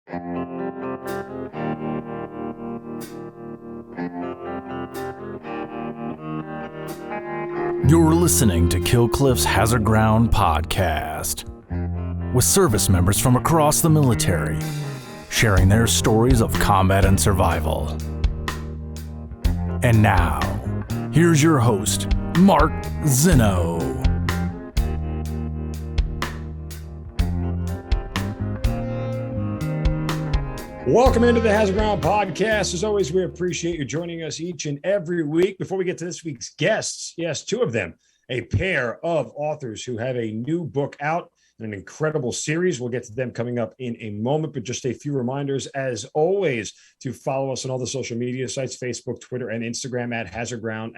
You're listening to Killcliff's Hazard Ground podcast, with service members from across the military sharing their stories of combat and survival. And now, here's your host, Mark Zinno. Welcome into the Hazard Ground podcast. As always, we appreciate you joining us each and every week. Before we get to this week's guests, yes, two of them, a pair of authors who have a new book out, an incredible series. We'll get to them coming up in a moment, but just a few reminders, as always, to follow us on all the social media sites, Facebook, Twitter, and Instagram at Hazard Ground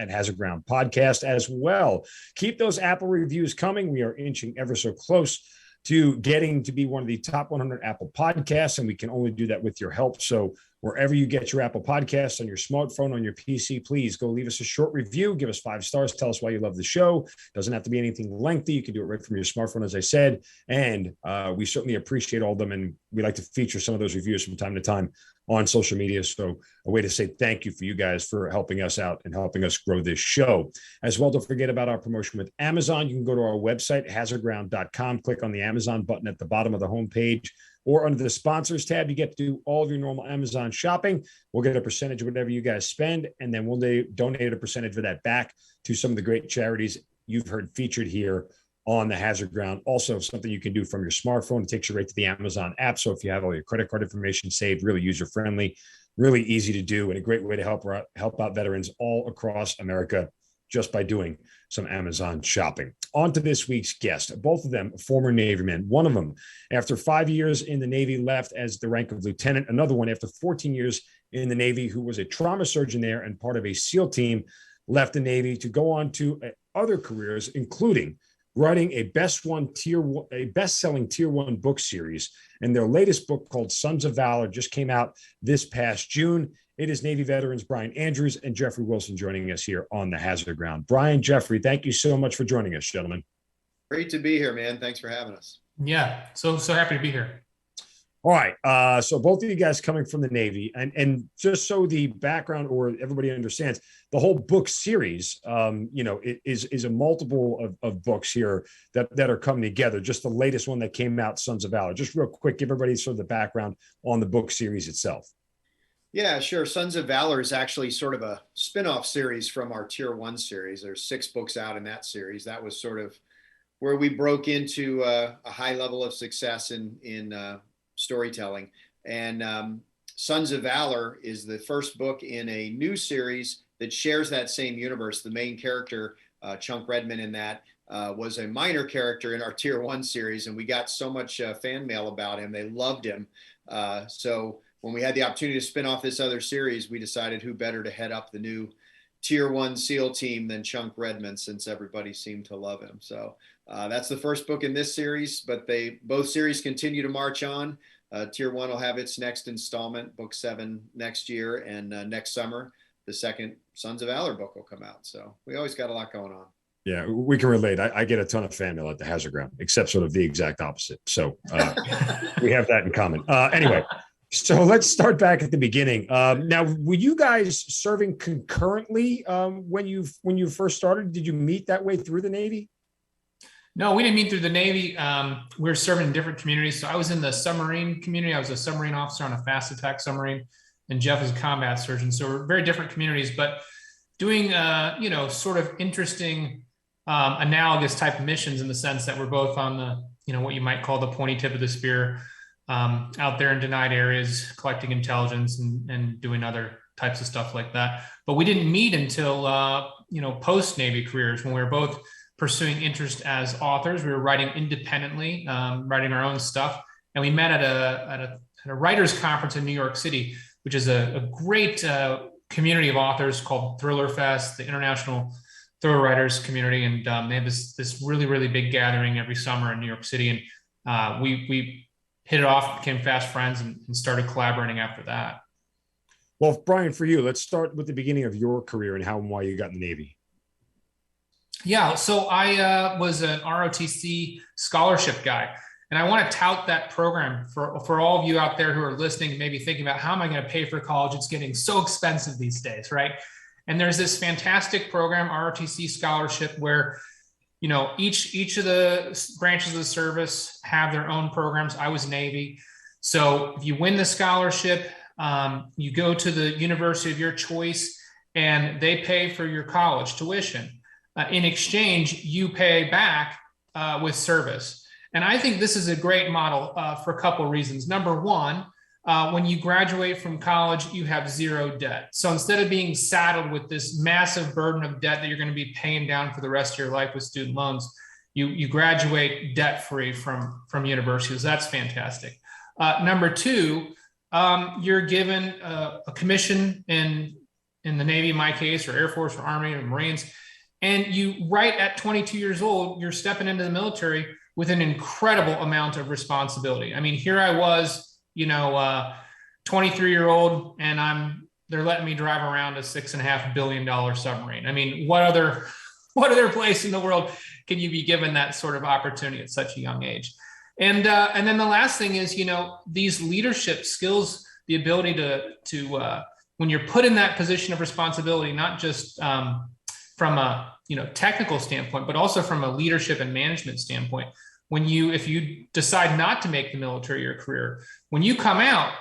Podcast as well. Keep those Apple reviews coming. We are inching ever so close to getting to be one of the top 100 Apple podcasts, and we can only do that with your help. So wherever you get your Apple podcasts, on your smartphone, on your PC, please go leave us a short review. Give us 5 stars. Tell us why you love the show. Doesn't have to be anything lengthy. You can do it right from your smartphone, as I said. And we certainly appreciate all of them. And we like to feature some of those reviews from time to time on social media. So a way to say thank you for you guys for helping us out and helping us grow this show. As well, don't forget about our promotion with Amazon. You can go to our website, hazardground.com, click on the Amazon button at the bottom of the homepage, or under the sponsors tab. You get to do all of your normal Amazon shopping. We'll get a percentage of whatever you guys spend, and then we'll donate a percentage of that back to some of the great charities you've heard featured here on the Hazard Ground. Also, something you can do from your smartphone. It takes you right to the Amazon app. So if you have all your credit card information saved, really user-friendly, really easy to do, and a great way to help out veterans all across America just by doing some Amazon shopping. On to this week's guest. Both of them former Navy men. One of them, after 5 years in the Navy, left as the rank of lieutenant. Another one, after 14 years in the Navy, who was a trauma surgeon there and part of a SEAL team, left the Navy to go on to other careers, including writing a best-selling Tier 1 book series. And their latest book, called Sons of Valor, just came out this past June. It is Navy veterans Brian Andrews and Jeffrey Wilson joining us here on the Hazard Ground. Brian, Jeffrey, thank you so much for joining us, gentlemen. Great to be here, man. Thanks for having us. Yeah, so happy to be here. All right, so both of you guys coming from the Navy, and just so the background or everybody understands, the whole book series, it is a multiple of books here that are coming together. Just the latest one that came out, Sons of Valor. Just real quick, give everybody sort of the background on the book series itself. Yeah, sure. Sons of Valor is actually sort of a spin-off series from our Tier 1 series. There's 6 books out in that series. That was sort of where we broke into a high level of success in storytelling. And Sons of Valor is the first book in a new series that shares that same universe. The main character, Chunk Redman, in that was a minor character in our Tier 1 series, and we got so much fan mail about him. They loved him. So when we had the opportunity to spin off this other series, we decided who better to head up the new Tier 1 SEAL team than Chunk Redman, since everybody seemed to love him. So that's the first book in this series, but both series continue to march on. Tier 1 will have its next installment, book 7, next year, and next summer, the second Sons of Valor book will come out. So we always got a lot going on. Yeah, we can relate. I get a ton of fan mail at the Hazard Ground, except sort of the exact opposite. So we have that in common. Anyway. So let's start back at the beginning. Now, were you guys serving concurrently when you first started? Did you meet that way through the Navy? No, we didn't meet through the Navy. We were serving in different communities. So I was in the submarine community. I was a submarine officer on a fast attack submarine, and Jeff is a combat surgeon. So we're very different communities, but doing sort of interesting analogous type of missions, in the sense that we're both on the what you might call the pointy tip of the spear. Out there in denied areas, collecting intelligence and doing other types of stuff like that. But we didn't meet until, post-Navy careers, when we were both pursuing interest as authors. We were writing independently, writing our own stuff. And we met at a writers conference in New York City, which is a great community of authors called Thriller Fest, the International Thriller Writers Community. And they have this really, really big gathering every summer in New York City. And we hit it off, became fast friends, and started collaborating after that. Well, Brian, for you, let's start with the beginning of your career and how and why you got in the Navy. Yeah, so I was an ROTC scholarship guy. And I want to tout that program for all of you out there who are listening, maybe thinking about how am I going to pay for college? It's getting so expensive these days, right? And there's this fantastic program, ROTC scholarship, where each of the branches of the service have their own programs. I was Navy. So if you win the scholarship, you go to the university of your choice and they pay for your college tuition. In exchange, you pay back with service. And I think this is a great model for a couple of reasons. Number one, when you graduate from college, you have zero debt. So instead of being saddled with this massive burden of debt that you're going to be paying down for the rest of your life with student loans, you graduate debt-free from universities. That's fantastic. Number two, you're given a commission in the Navy, in my case, or Air Force or Army or Marines. And you, right at 22 years old, you're stepping into the military with an incredible amount of responsibility. I mean, here I was, 23-year-old, and they're letting me drive around a $6.5 billion submarine. I mean, what other place in the world can you be given that sort of opportunity at such a young age? And then the last thing is, these leadership skills, the ability to when you're put in that position of responsibility, not just from a technical standpoint, but also from a leadership and management standpoint. If you decide not to make the military your career, when you come out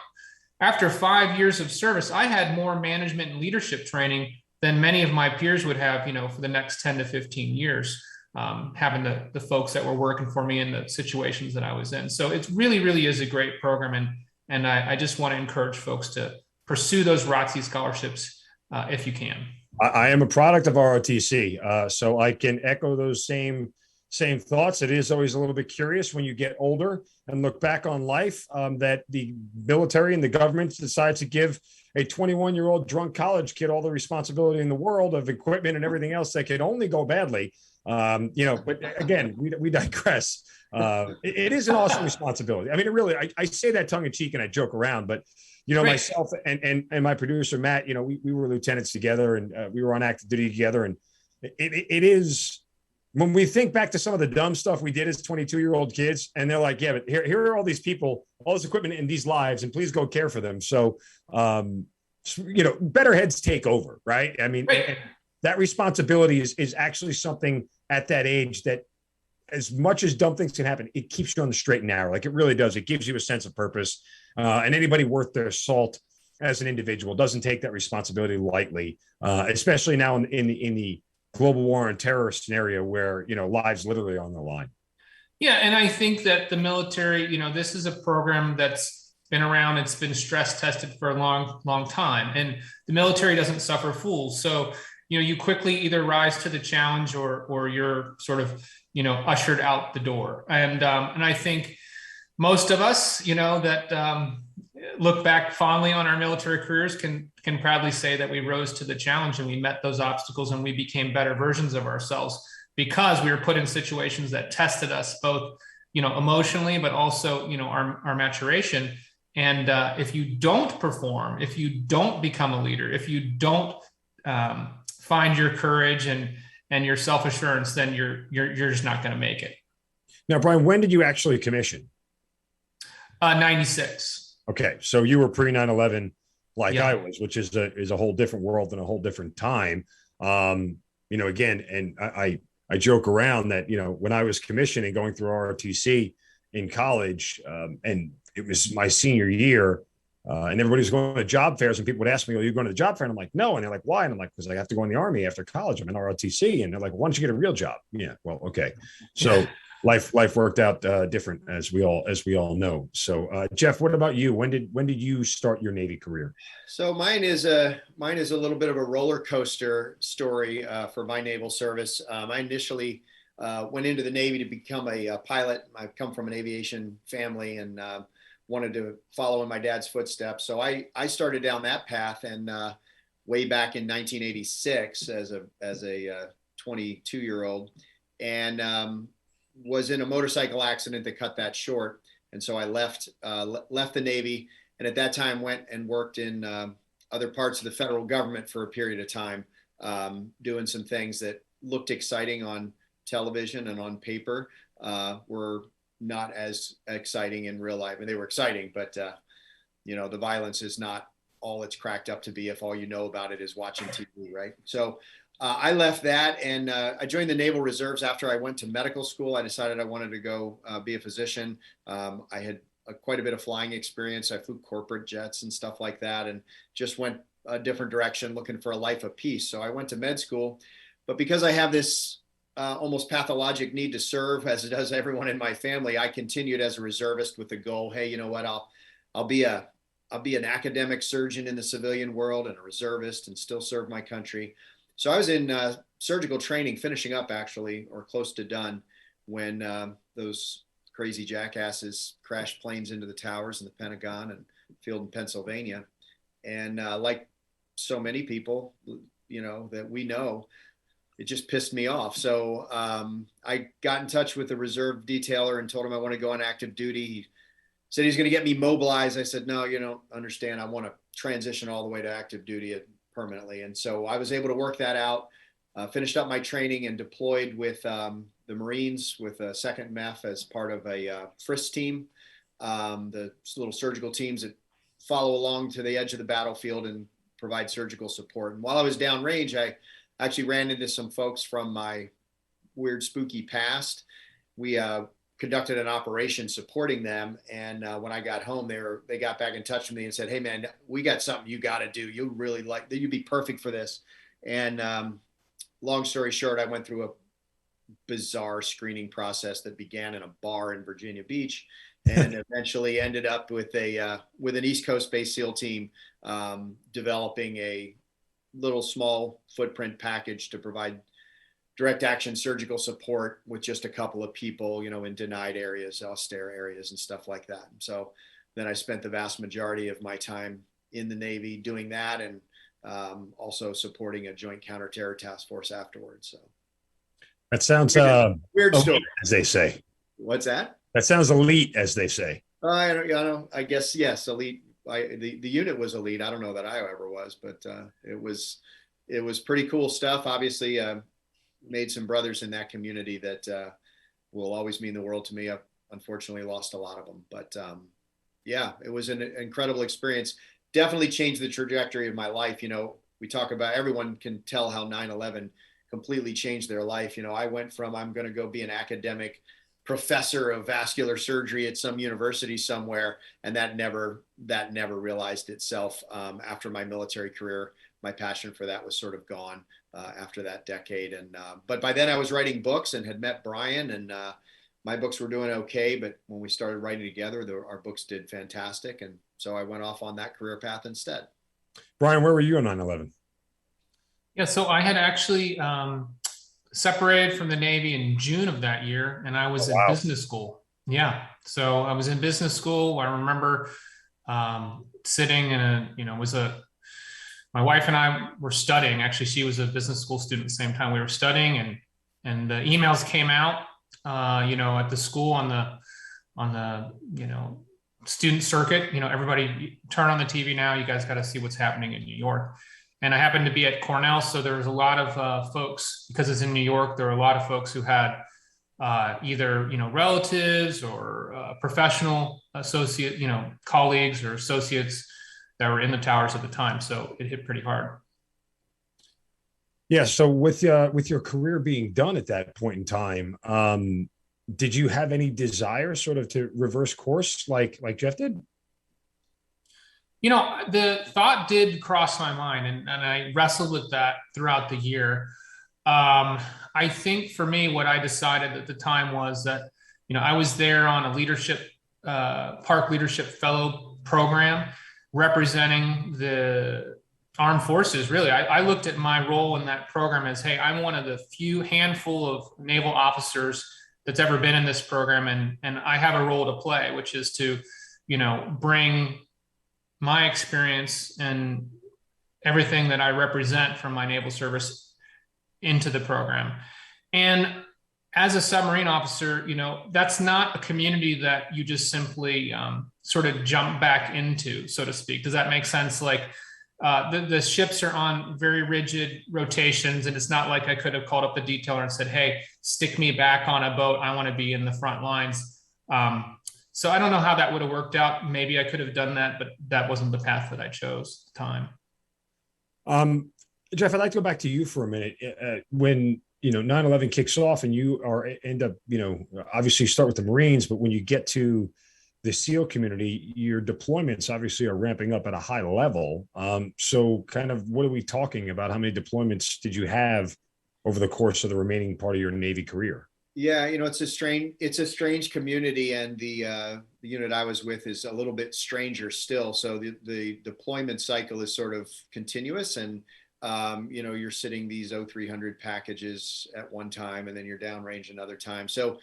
after 5 years of service, I had more management and leadership training than many of my peers would have, for the next 10 to 15 years, having the folks that were working for me in the situations that I was in. So it really, really is a great program. And I just want to encourage folks to pursue those ROTC scholarships if you can. I am a product of ROTC, so I can echo those same thoughts. It is always a little bit curious when you get older and look back on life that the military and the government decides to give a 21-year-old drunk college kid all the responsibility in the world of equipment and everything else that could only go badly. But again, we digress. It is an awesome responsibility. I mean, it really, I say that tongue in cheek and I joke around, but right. Myself and my producer, Matt, we were lieutenants together and we were on active duty together. And it is, when we think back to some of the dumb stuff we did as 22-year-old kids, and they're like, yeah, but here are all these people, all this equipment in these lives, and please go care for them. So, better heads take over, right? I mean, right. That responsibility is actually something at that age that, as much as dumb things can happen, it keeps you on the straight and narrow. Like it really does. It gives you a sense of purpose. And anybody worth their salt as an individual doesn't take that responsibility lightly, especially now in the global war on terror scenario where, lives literally on the line. Yeah. And I think that the military, this is a program that's been around. It's been stress tested for a long, long time. And the military doesn't suffer fools. So, you quickly either rise to the challenge or you're sort of, ushered out the door. And I think most of us, that look back fondly on our military careers can proudly say that we rose to the challenge and we met those obstacles and we became better versions of ourselves because we were put in situations that tested us both, emotionally, but also, our maturation. And if you don't perform, if you don't become a leader, if you don't find your courage and your self-assurance, then you're just not going to make it. Now, Brian, when did you actually commission? 96. Okay. So you were pre 9/11 like Yeah. I was, which is a whole different world and a whole different time. Again, and I joke around that, when I was commissioning going through ROTC in college, and it was my senior year, and everybody was going to job fairs and people would ask me, "Are you going to the job fair?" And I'm like, "No." And they're like, "Why?" And I'm like, "Because I have to go in the Army after college. I'm in ROTC." And they're like, "Why don't you get a real job?" Yeah. Well, okay. So life worked out different as we all know. So Jeff, what about you? When did you start your Navy career? So mine is a little bit of a roller coaster story for my naval service. I initially went into the Navy to become a pilot. I've come from an aviation family and wanted to follow in my dad's footsteps. So I started down that path, and way back in 1986 as a 22-year-old, and was in a motorcycle accident that cut that short. And so I left the Navy, and at that time went and worked in other parts of the federal government for a period of time, doing some things that looked exciting on television and on paper, were not as exciting in real life. And they were exciting, but the violence is not all it's cracked up to be if all you know about it is watching TV, right? So I left that, and I joined the Naval Reserves after I went to medical school. I decided I wanted to go be a physician. I had quite a bit of flying experience. I flew corporate jets and stuff like that, and just went a different direction looking for a life of peace. So I went to med school, but because I have this almost pathologic need to serve, as it does everyone in my family, I continued as a reservist with the goal, hey, you know what, I'll be an academic surgeon in the civilian world and a reservist and still serve my country. So I was in surgical training, finishing up actually, or close to done, when those crazy jackasses crashed planes into the towers in the Pentagon and field in Pennsylvania. And like so many people, that we know, it just pissed me off. So I got in touch with the reserve detailer and told him I want to go on active duty. He said he's going to get me mobilized. I said, no, you don't understand. I want to transition all the way to active duty permanently. And so I was able to work that out, finished up my training, and deployed with the Marines with a 2nd MEF as part of a FRIS team, the little surgical teams that follow along to the edge of the battlefield and provide surgical support. And while I was downrange, I actually ran into some folks from my weird, spooky past. We conducted an operation supporting them. And when I got home, they got back in touch with me and said, hey man, we got something you got to do. You really you'd be perfect for this. And long story short, I went through a bizarre screening process that began in a bar in Virginia Beach and eventually ended up with an East Coast based SEAL team, developing a little small footprint package to provide direct action surgical support with just a couple of people, in denied areas, austere areas and stuff like that. And so then I spent the vast majority of my time in the Navy doing that, and also supporting a joint counterterror task force afterwards. So that sounds weird story, as they say. What's that? That sounds elite, as they say. I guess, yes, elite. The unit was elite. I don't know that I ever was, but it was pretty cool stuff. Obviously, made some brothers in that community that will always mean the world to me. I've unfortunately lost a lot of them, but yeah, it was an incredible experience. Definitely changed the trajectory of my life. We talk about, everyone can tell how 9/11 completely changed their life. I went from, I'm going to go be an academic professor of vascular surgery at some university somewhere, and that never realized itself. After my military career, my passion for that was sort of gone after that decade. And but by then I was writing books and had met Brian, and my books were doing okay. But when we started writing together, our books did fantastic, and so I went off on that career path instead. Brian, where were you on 9/11? Yeah, so I had actually separated from the Navy in June of that year, and I was in business school. Yeah, so I was in business school. I remember sitting in my wife and I were studying. Actually, she was a business school student at the same time. We were studying, and the emails came out, at the school on the student circuit. Everybody turn on the TV now. You guys got to see what's happening in New York. And I happened to be at Cornell, so there was a lot of folks, because it's in New York, there were a lot of folks who had either relatives or professional associate, colleagues or associates that were in the towers at the time. So it hit pretty hard. Yeah. So with your career being done at that point in time, did you have any desire sort of to reverse course like Jeff did? The thought did cross my mind, and I wrestled with that throughout the year. I think for me, what I decided at the time was that, I was there on a leadership, Park Leadership Fellow program representing the armed forces. Really, I looked at my role in that program as, hey, I'm one of the few handful of naval officers that's ever been in this program. And I have a role to play, which is to, bring my experience and everything that I represent from my naval service into the program. And as a submarine officer, that's not a community that you just simply sort of jump back into, so to speak. Does that make sense? Like the ships are on very rigid rotations, and it's not like I could have called up the detailer and said, hey, stick me back on a boat. I want to be in the front lines. So I don't know how that would have worked out. Maybe I could have done that, but that wasn't the path that I chose at the time. Jeff, I'd like to go back to you for a minute. When 9/11 kicks off and you end up, obviously you start with the Marines, but when you get to the SEAL community, your deployments obviously are ramping up at a high level. So kind of what are we talking about? How many deployments did you have over the course of the remaining part of your Navy career? Yeah, it's a strange community, and the unit I was with is a little bit stranger still. So the deployment cycle is sort of continuous, and you're sitting these 0300 packages at one time, and then you're downrange another time. So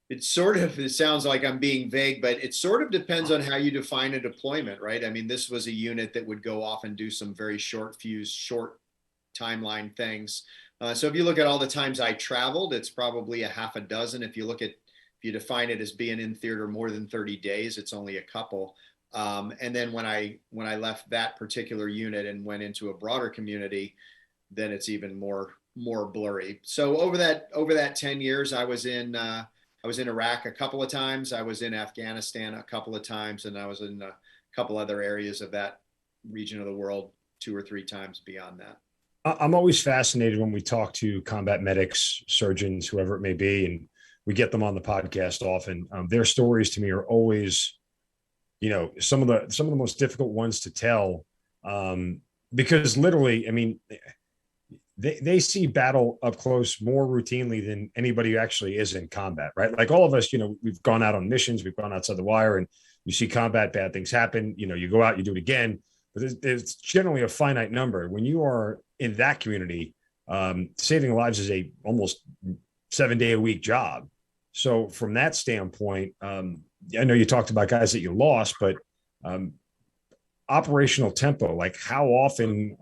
it sounds like I'm being vague, but it sort of depends on how you define a deployment, right? I mean, this was a unit that would go off and do some very short fuse, short timeline things. So if you look at all the times I traveled, it's probably a half a dozen. If you define it as being in theater more than 30 days, it's only a couple. And then when I left that particular unit and went into a broader community, then it's even more blurry. So over that 10 years, I was in Iraq a couple of times. I was in Afghanistan a couple of times, and I was in a couple other areas of that region of the world 2 or 3 times beyond that. I'm always fascinated when we talk to combat medics, surgeons, whoever it may be, and we get them on the podcast often. Their stories to me are always, some of the most difficult ones to tell, because literally, I mean, they see battle up close more routinely than anybody who actually is in combat, right? Like all of us, we've gone out on missions, we've gone outside the wire, and you see combat, bad things happen. You go out, you do it again. But there's generally a finite number. When you are in that community, saving lives is a almost 7-day-a-week job. So from that standpoint, I know you talked about guys that you lost, but operational tempo, like how often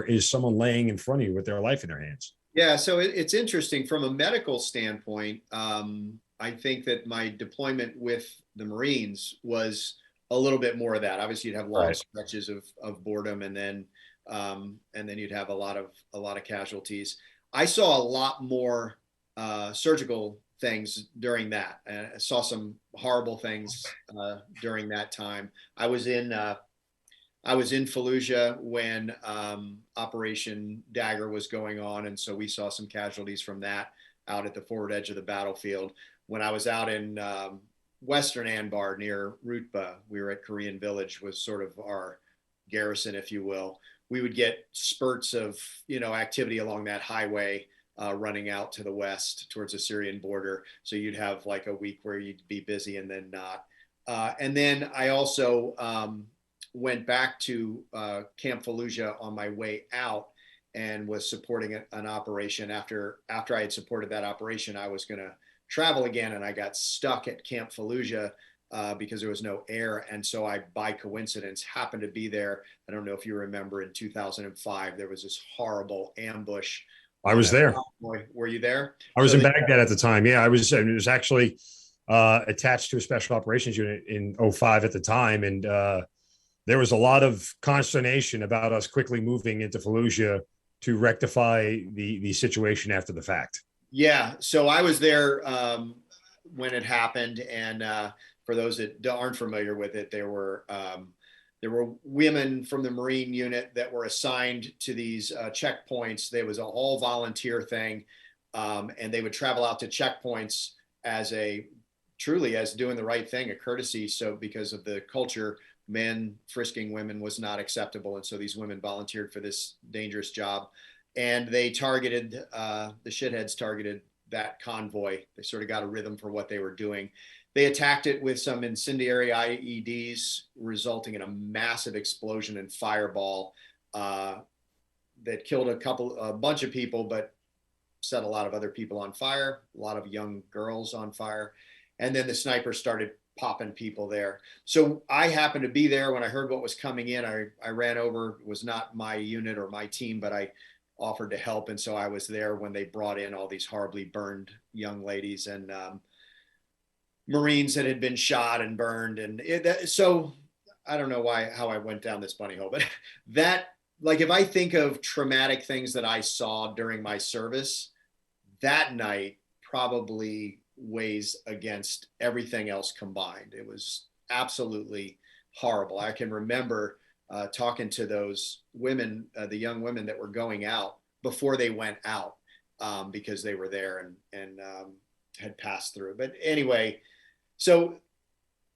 is someone laying in front of you with their life in their hands? Yeah, so it's interesting from a medical standpoint. I think that my deployment with the Marines was a little bit more of that. Obviously, you'd have long stretches of boredom, and then you'd have a lot of casualties. I saw a lot more surgical things during that. I saw some horrible things during that time. I was in Fallujah when Operation Dagger was going on, and so we saw some casualties from that out at the forward edge of the battlefield. When I was out in Western Anbar near Rutba, we were at Korean Village, was sort of our garrison, if you will. We would get spurts of activity along that highway running out to the west towards the Syrian border. So you'd have like a week where you'd be busy and then not. And then I also went back to Camp Fallujah on my way out and was supporting an operation. After I had supported that operation, I was going to travel again, and I got stuck at Camp Fallujah because there was no air. And so I, by coincidence, happened to be there. I don't know if you remember, in 2005, there was this horrible ambush. I was there. Were you there? I was in Baghdad at the time. Yeah, I was actually attached to a special operations unit in 2005 at the time. And there was a lot of consternation about us quickly moving into Fallujah to rectify the situation after the fact. Yeah, so I was there when it happened, and for those that aren't familiar with it, there were women from the Marine unit that were assigned to these checkpoints. There was a all volunteer thing, and they would travel out to checkpoints as doing the right thing, a courtesy. So because of the culture, men frisking women was not acceptable, and so these women volunteered for this dangerous job. And they targeted, the shitheads targeted that convoy. They sort of got a rhythm for what they were doing. They attacked it with some incendiary IEDs, resulting in a massive explosion and fireball that killed a bunch of people, but set a lot of other people on fire, a lot of young girls on fire. And then the snipers started popping people there. So I happened to be there when I heard what was coming in. I ran over. It was not my unit or my team, but I offered to help. And so I was there when they brought in all these horribly burned young ladies and Marines that had been shot and burned. And so I don't know how I went down this bunny hole, but if I think of traumatic things that I saw during my service, that night probably weighs against everything else combined. It was absolutely horrible. I can remember talking to those women, the young women that were going out before they went out, because they were there and had passed through. But anyway, so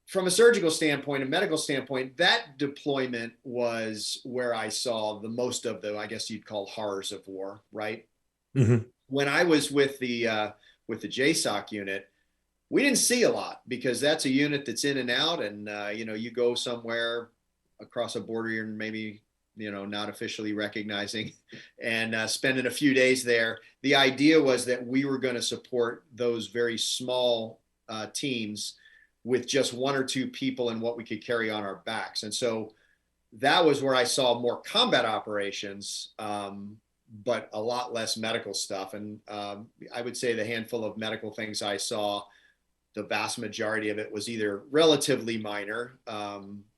from a surgical standpoint, a medical standpoint, that deployment was where I saw the most of the, I guess you'd call, horrors of war, right? Mm-hmm. When I was with the JSOC unit, we didn't see a lot because that's a unit that's in and out, and you go somewhere across a border you're maybe not officially recognizing, and spending a few days there. The idea was that we were going to support those very small teams with just one or two people and what we could carry on our backs. And so that was where I saw more combat operations, but a lot less medical stuff. And I would say the handful of medical things I saw, the vast majority of it was either relatively minor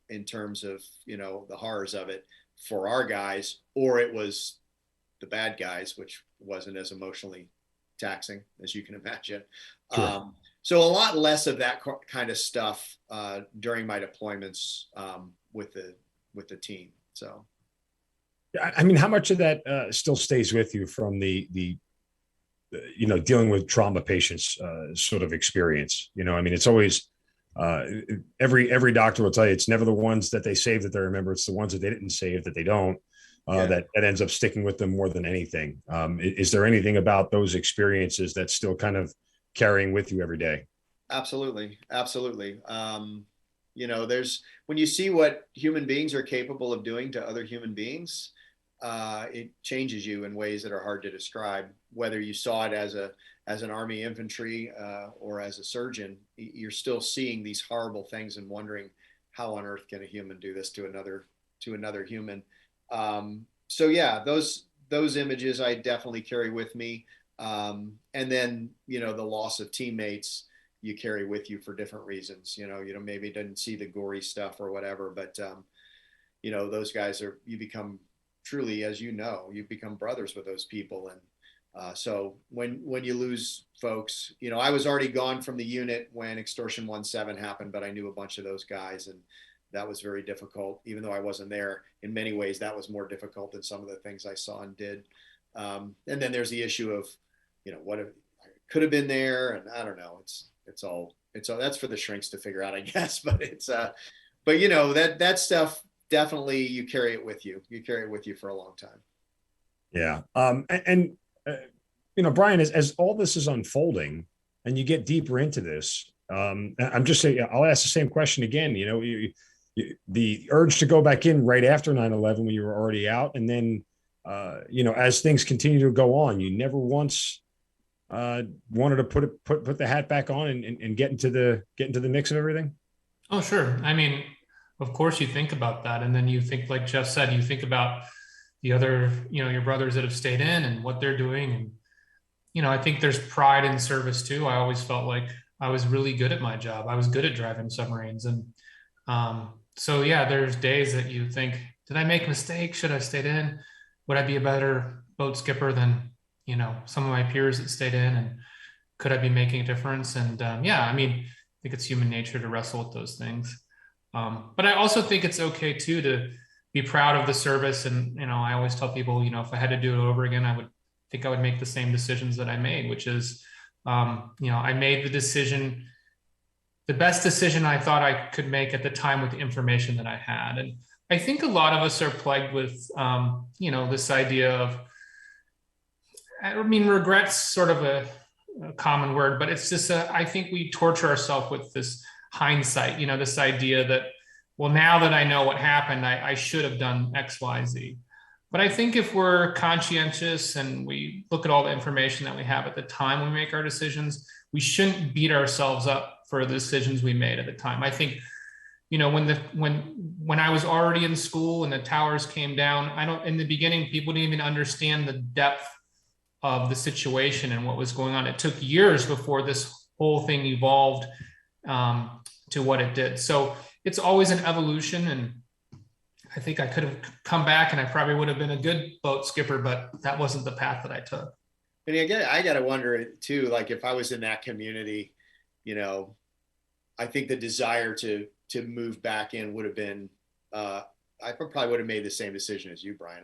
in terms of, the horrors of it for our guys, or it was the bad guys, which wasn't as emotionally taxing as you can imagine. Sure. So a lot less of that kind of stuff during my deployments with the team. So, I mean, how much of that still stays with you from the dealing with trauma patients sort of experience? I mean, it's always every doctor will tell you it's never the ones that they save that they remember. It's the ones that they didn't save that they don't. That ends up sticking with them more than anything. Is there anything about those experiences that's still kind of carrying with you every day? Absolutely. There's, when you see what human beings are capable of doing to other human beings, it changes you in ways that are hard to describe. Whether you saw it as an Army infantry or as a surgeon, you're still seeing these horrible things and wondering how on earth can a human do this to another human. So yeah, those images I definitely carry with me. And then, the loss of teammates you carry with you for different reasons. Maybe didn't see the gory stuff or whatever, but, those guys you become truly, as you become brothers with those people. And so when you lose folks, I was already gone from the unit when Extortion 1-7 happened, but I knew a bunch of those guys, and that was very difficult. Even though I wasn't there, in many ways, that was more difficult than some of the things I saw and did. And then there's the issue of, what could have been there. And I don't know, it's all that's for the shrinks to figure out, I guess. But that stuff, definitely you carry it with you. You carry it with you for a long time. Yeah. Brian, as all this is unfolding and you get deeper into this, I'm just saying, I'll ask the same question again. The urge to go back in right after 9/11 when you were already out. And then, as things continue to go on, you never once wanted to put the hat back on and get into the mix of everything. Oh, sure. I mean, of course you think about that. And then you think, like Jeff said, you think about the other, your brothers that have stayed in and what they're doing. And, I think there's pride in service too. I always felt like I was really good at my job. I was good at driving submarines. And so, yeah, there's days that you think, did I make a mistake? Should I have stayed in? Would I be a better boat skipper than, some of my peers that stayed in? And could I be making a difference? And I mean, I think it's human nature to wrestle with those things. But I also think it's okay too to be proud of the service. And, I always tell people, if I had to do it over again, I would make the same decisions that I made, which is, I made the best decision I thought I could make at the time with the information that I had. And I think a lot of us are plagued with, this idea of, regret's sort of a common word, but it's just, I think we torture ourselves with this hindsight, this idea that, well, now that I know what happened, I should have done X, Y, Z. But I think if we're conscientious and we look at all the information that we have at the time we make our decisions, we shouldn't beat ourselves up for the decisions we made at the time. I think, when I was already in school and the towers came down, in the beginning, people didn't even understand the depth of the situation and what was going on. It took years before this whole thing evolved to what it did. So it's always an evolution. And I think I could have come back and I probably would have been a good boat skipper, but that wasn't the path that I took. And I got to wonder too, like if I was in that community, I think the desire to move back in would have been, I probably would have made the same decision as you, Brian.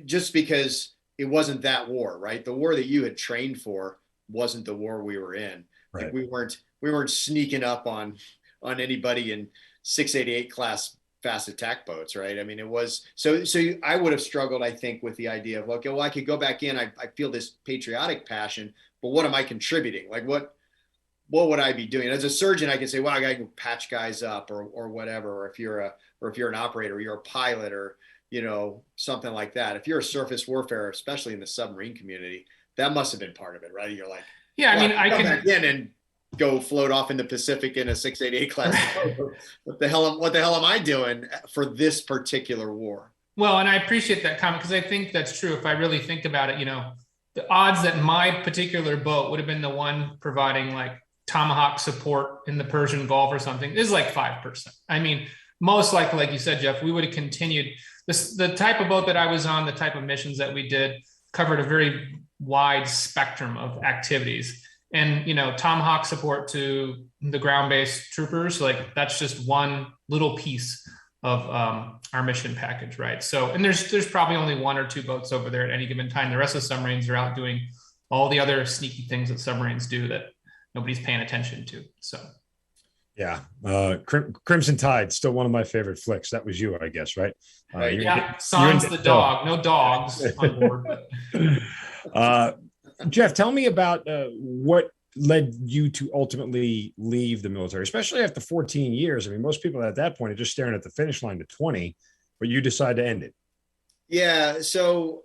Just because it wasn't that war, right? The war that you had trained for wasn't the war we were in. Right. Like we weren't sneaking up on anybody in 688 class fast attack boats, right? I mean, it was so I would have struggled, I think, with the idea of, okay, well, I could go back in. I feel this patriotic passion, but what am I contributing? Like what would I be doing? As a surgeon, I can say, well, I got to go patch guys up or whatever. Or if you're an operator, or you're a pilot, or something like that. If you're a surface warfare, especially in the submarine community, that must have been part of it, right? You're like, yeah, I mean, I come can back in and go float off in the Pacific in a 688 class. What the hell am I doing for this particular war? Well, and I appreciate that comment, because I think that's true. If I really think about it, the odds that my particular boat would have been the one providing like Tomahawk support in the Persian Gulf or something is like 5%. I mean, most likely, like you said, Jeff, we would have continued this. The type of boat that I was on, the type of missions that we did, covered a very wide spectrum of activities. And, Tomahawk support to the ground-based troopers, like that's just one little piece of our mission package, right? So, and there's probably only one or two boats over there at any given time. The rest of the submarines are out doing all the other sneaky things that submarines do that nobody's paying attention to. So, yeah, Crimson Tide, still one of my favorite flicks. That was you, I guess, right? Yeah, Sans the dog. No dogs on board. Jeff, tell me about what led you to ultimately leave the military, especially after 14 years. I mean, most people at that point are just staring at the finish line to 20, but you decide to end it. Yeah. So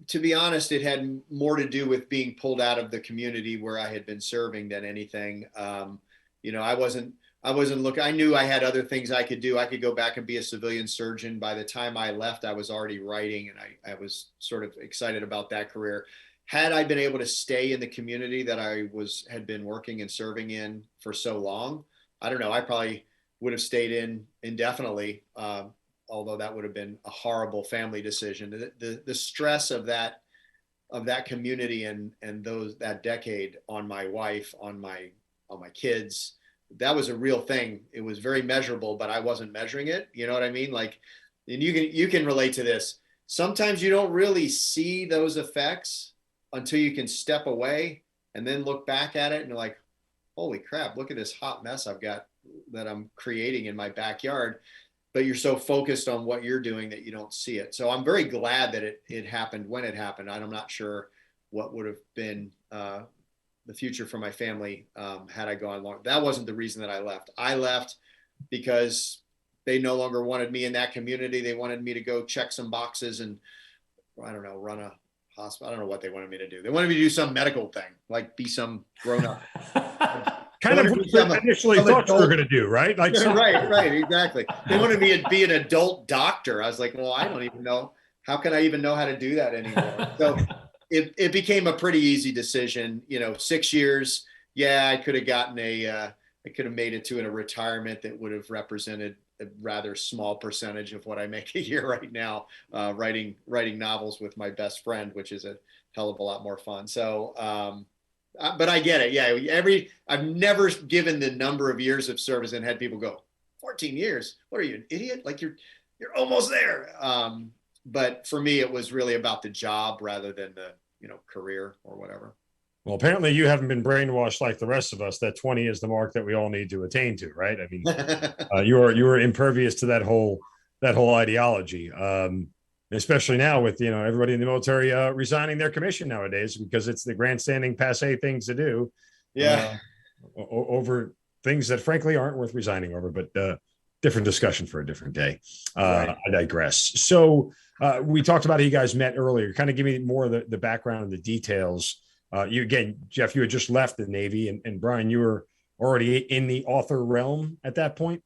to be honest, it had more to do with being pulled out of the community where I had been serving than anything. I wasn't looking. I knew I had other things I could do. I could go back and be a civilian surgeon. By the time I left, I was already writing, and I was sort of excited about that career. Had I been able to stay in the community that I had been working and serving in for so long, I don't know, I probably would have stayed in indefinitely, although that would have been a horrible family decision. The stress of that community and that decade on my wife, on my kids, that was a real thing. It was very measurable, but I wasn't measuring it. You know what I mean? Like, and you can relate to this. Sometimes you don't really see those effects until you can step away and then look back at it and you're like, holy crap, look at this hot mess I've got that I'm creating in my backyard. But you're so focused on what you're doing that you don't see it. So I'm very glad that it happened when it happened. I'm not sure what would have been the future for my family had I gone long. That wasn't the reason that I left. I left because they no longer wanted me in that community. They wanted me to go check some boxes and, I don't know, run a hospital. I don't know what they wanted me to do. They wanted me to do some medical thing, like be some grown up. Kind of what you initially thought you were going to do, right? Like right, exactly. They wanted me to be an adult doctor. I was like, well, I don't even know. How can I even know how to do that anymore? So it became a pretty easy decision. 6 years. Yeah, I could have made it to a retirement that would have represented a rather small percentage of what I make a year right now, writing novels with my best friend, which is a hell of a lot more fun. So, but I get it. Yeah. I've never given the number of years of service and had people go, 14 years. What are you, an idiot? Like you're almost there. But for me, it was really about the job rather than the, career or whatever. Well, apparently you haven't been brainwashed like the rest of us that 20 is the mark that we all need to attain to, right? I mean, you were impervious to that whole ideology, especially now with, everybody in the military resigning their commission nowadays because it's the grandstanding passe things to do. Yeah. Over things that frankly aren't worth resigning over, but different discussion for a different day. Right. I digress. So we talked about how you guys met earlier. Kind of give me more of the background and the details. Jeff, you had just left the Navy, and Brian, you were already in the author realm at that point.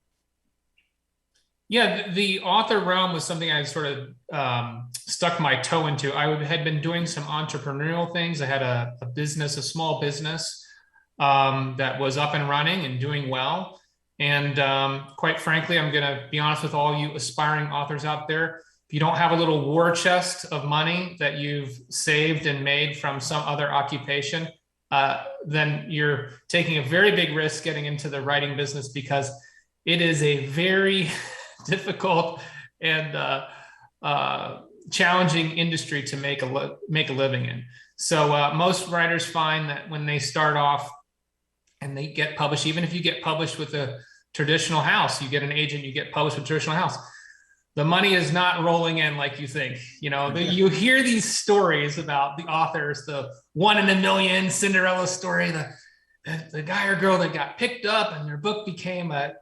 Yeah, the author realm was something I sort of stuck my toe into. I had been doing some entrepreneurial things. I had a small business that was up and running and doing well. And quite frankly, I'm going to be honest with all you aspiring authors out there. If you don't have a little war chest of money that you've saved and made from some other occupation, then you're taking a very big risk getting into the writing business, because it is a very difficult and challenging industry to make a living in. So most writers find that when they start off and they get published, even if you get published with a traditional house, you get an agent, you get published with a traditional house, the money is not rolling in like you think. You hear these stories about the authors, the 1 in a million Cinderella story, the guy or girl that got picked up and their book became a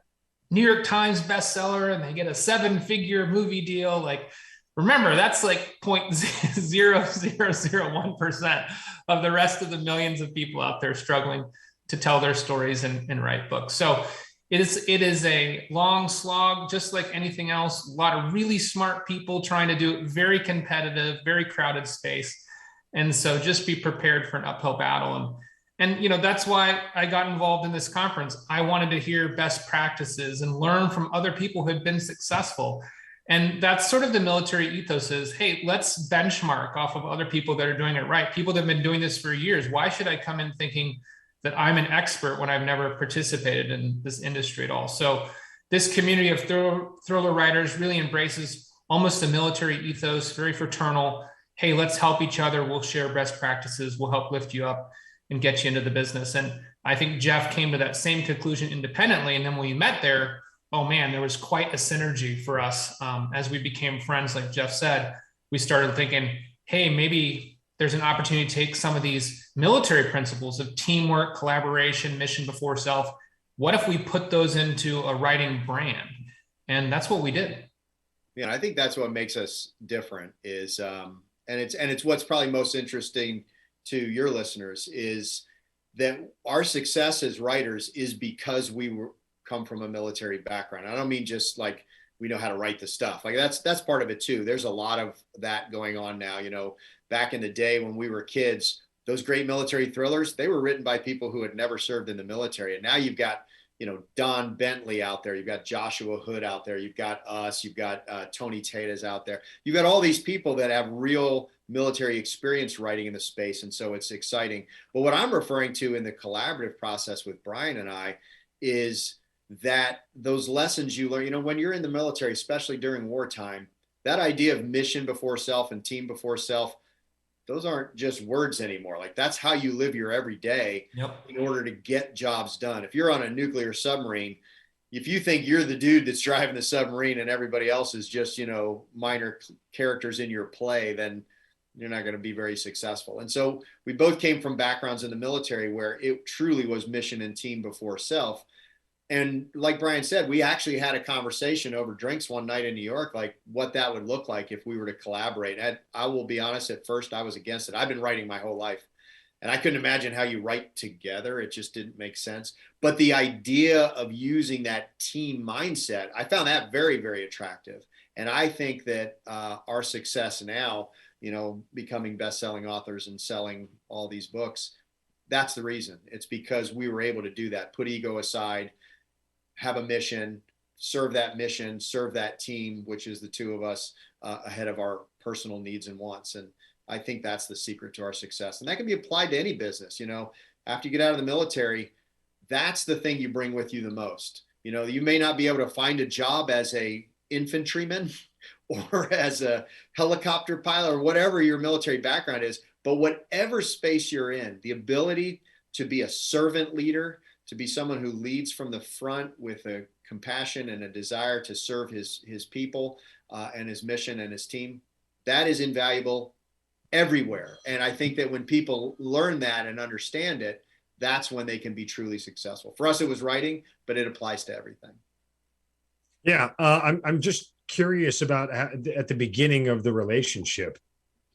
New York Times bestseller and they get a 7-figure movie deal. Like, remember, that's like 0.0001% of the rest of the millions of people out there struggling to tell their stories and write books. So it is a long slog, just like anything else. A lot of really smart people trying to do it, very competitive, very crowded space. And so just be prepared for an uphill battle. And that's why I got involved in this conference. I wanted to hear best practices and learn from other people who had been successful. And that's sort of the military ethos is, hey, let's benchmark off of other people that are doing it right. People that have been doing this for years. Why should I come in thinking that I'm an expert when I've never participated in this industry at all? So this community of thriller writers really embraces almost a military ethos, very fraternal. Hey, let's help each other. We'll share best practices. We'll help lift you up and get you into the business. And I think Jeff came to that same conclusion independently. And then when we met there, oh man, there was quite a synergy for us. As we became friends, like Jeff said, we started thinking, hey, maybe there's an opportunity to take some of these military principles of teamwork, collaboration, mission before self. What if we put those into a writing brand? And that's what we did. Yeah, I think that's what makes us different is, and it's what's probably most interesting to your listeners is that our success as writers is because we come from a military background. I don't mean just like we know how to write the stuff. Like that's part of it too. There's a lot of that going on now. Back in the day when we were kids, those great military thrillers, they were written by people who had never served in the military. And now you've got, Don Bentley out there. You've got Joshua Hood out there. You've got us. You've got Tony Tata's out there. You've got all these people that have real military experience writing in the space. And so it's exciting. But what I'm referring to in the collaborative process with Brian and I is that those lessons you learn, when you're in the military, especially during wartime, that idea of mission before self and team before self, those aren't just words anymore. Like that's how you live your everyday in order to get jobs done. If you're on a nuclear submarine, if you think you're the dude that's driving the submarine and everybody else is just, minor characters in your play, then you're not going to be very successful. And so we both came from backgrounds in the military where it truly was mission and team before self. And like Brian said, we actually had a conversation over drinks one night in New York, like what that would look like if we were to collaborate. And I will be honest, at first I was against it. I've been writing my whole life and I couldn't imagine how you write together. It just didn't make sense. But the idea of using that team mindset, I found that very, very attractive. And I think that our success now, becoming best-selling authors and selling all these books, that's the reason. It's because we were able to do that, put ego aside, have a mission, serve that team, which is the two of us ahead of our personal needs and wants. And I think that's the secret to our success. And that can be applied to any business. After you get out of the military, that's the thing you bring with you the most. You may not be able to find a job as a infantryman or as a helicopter pilot or whatever your military background is, but whatever space you're in, the ability to be a servant leader, to be someone who leads from the front with a compassion and a desire to serve his people and his mission and his team, that is invaluable everywhere. And I think that when people learn that and understand it, that's when they can be truly successful. For us, it was writing, but it applies to everything. Yeah, I'm just curious about at the beginning of the relationship.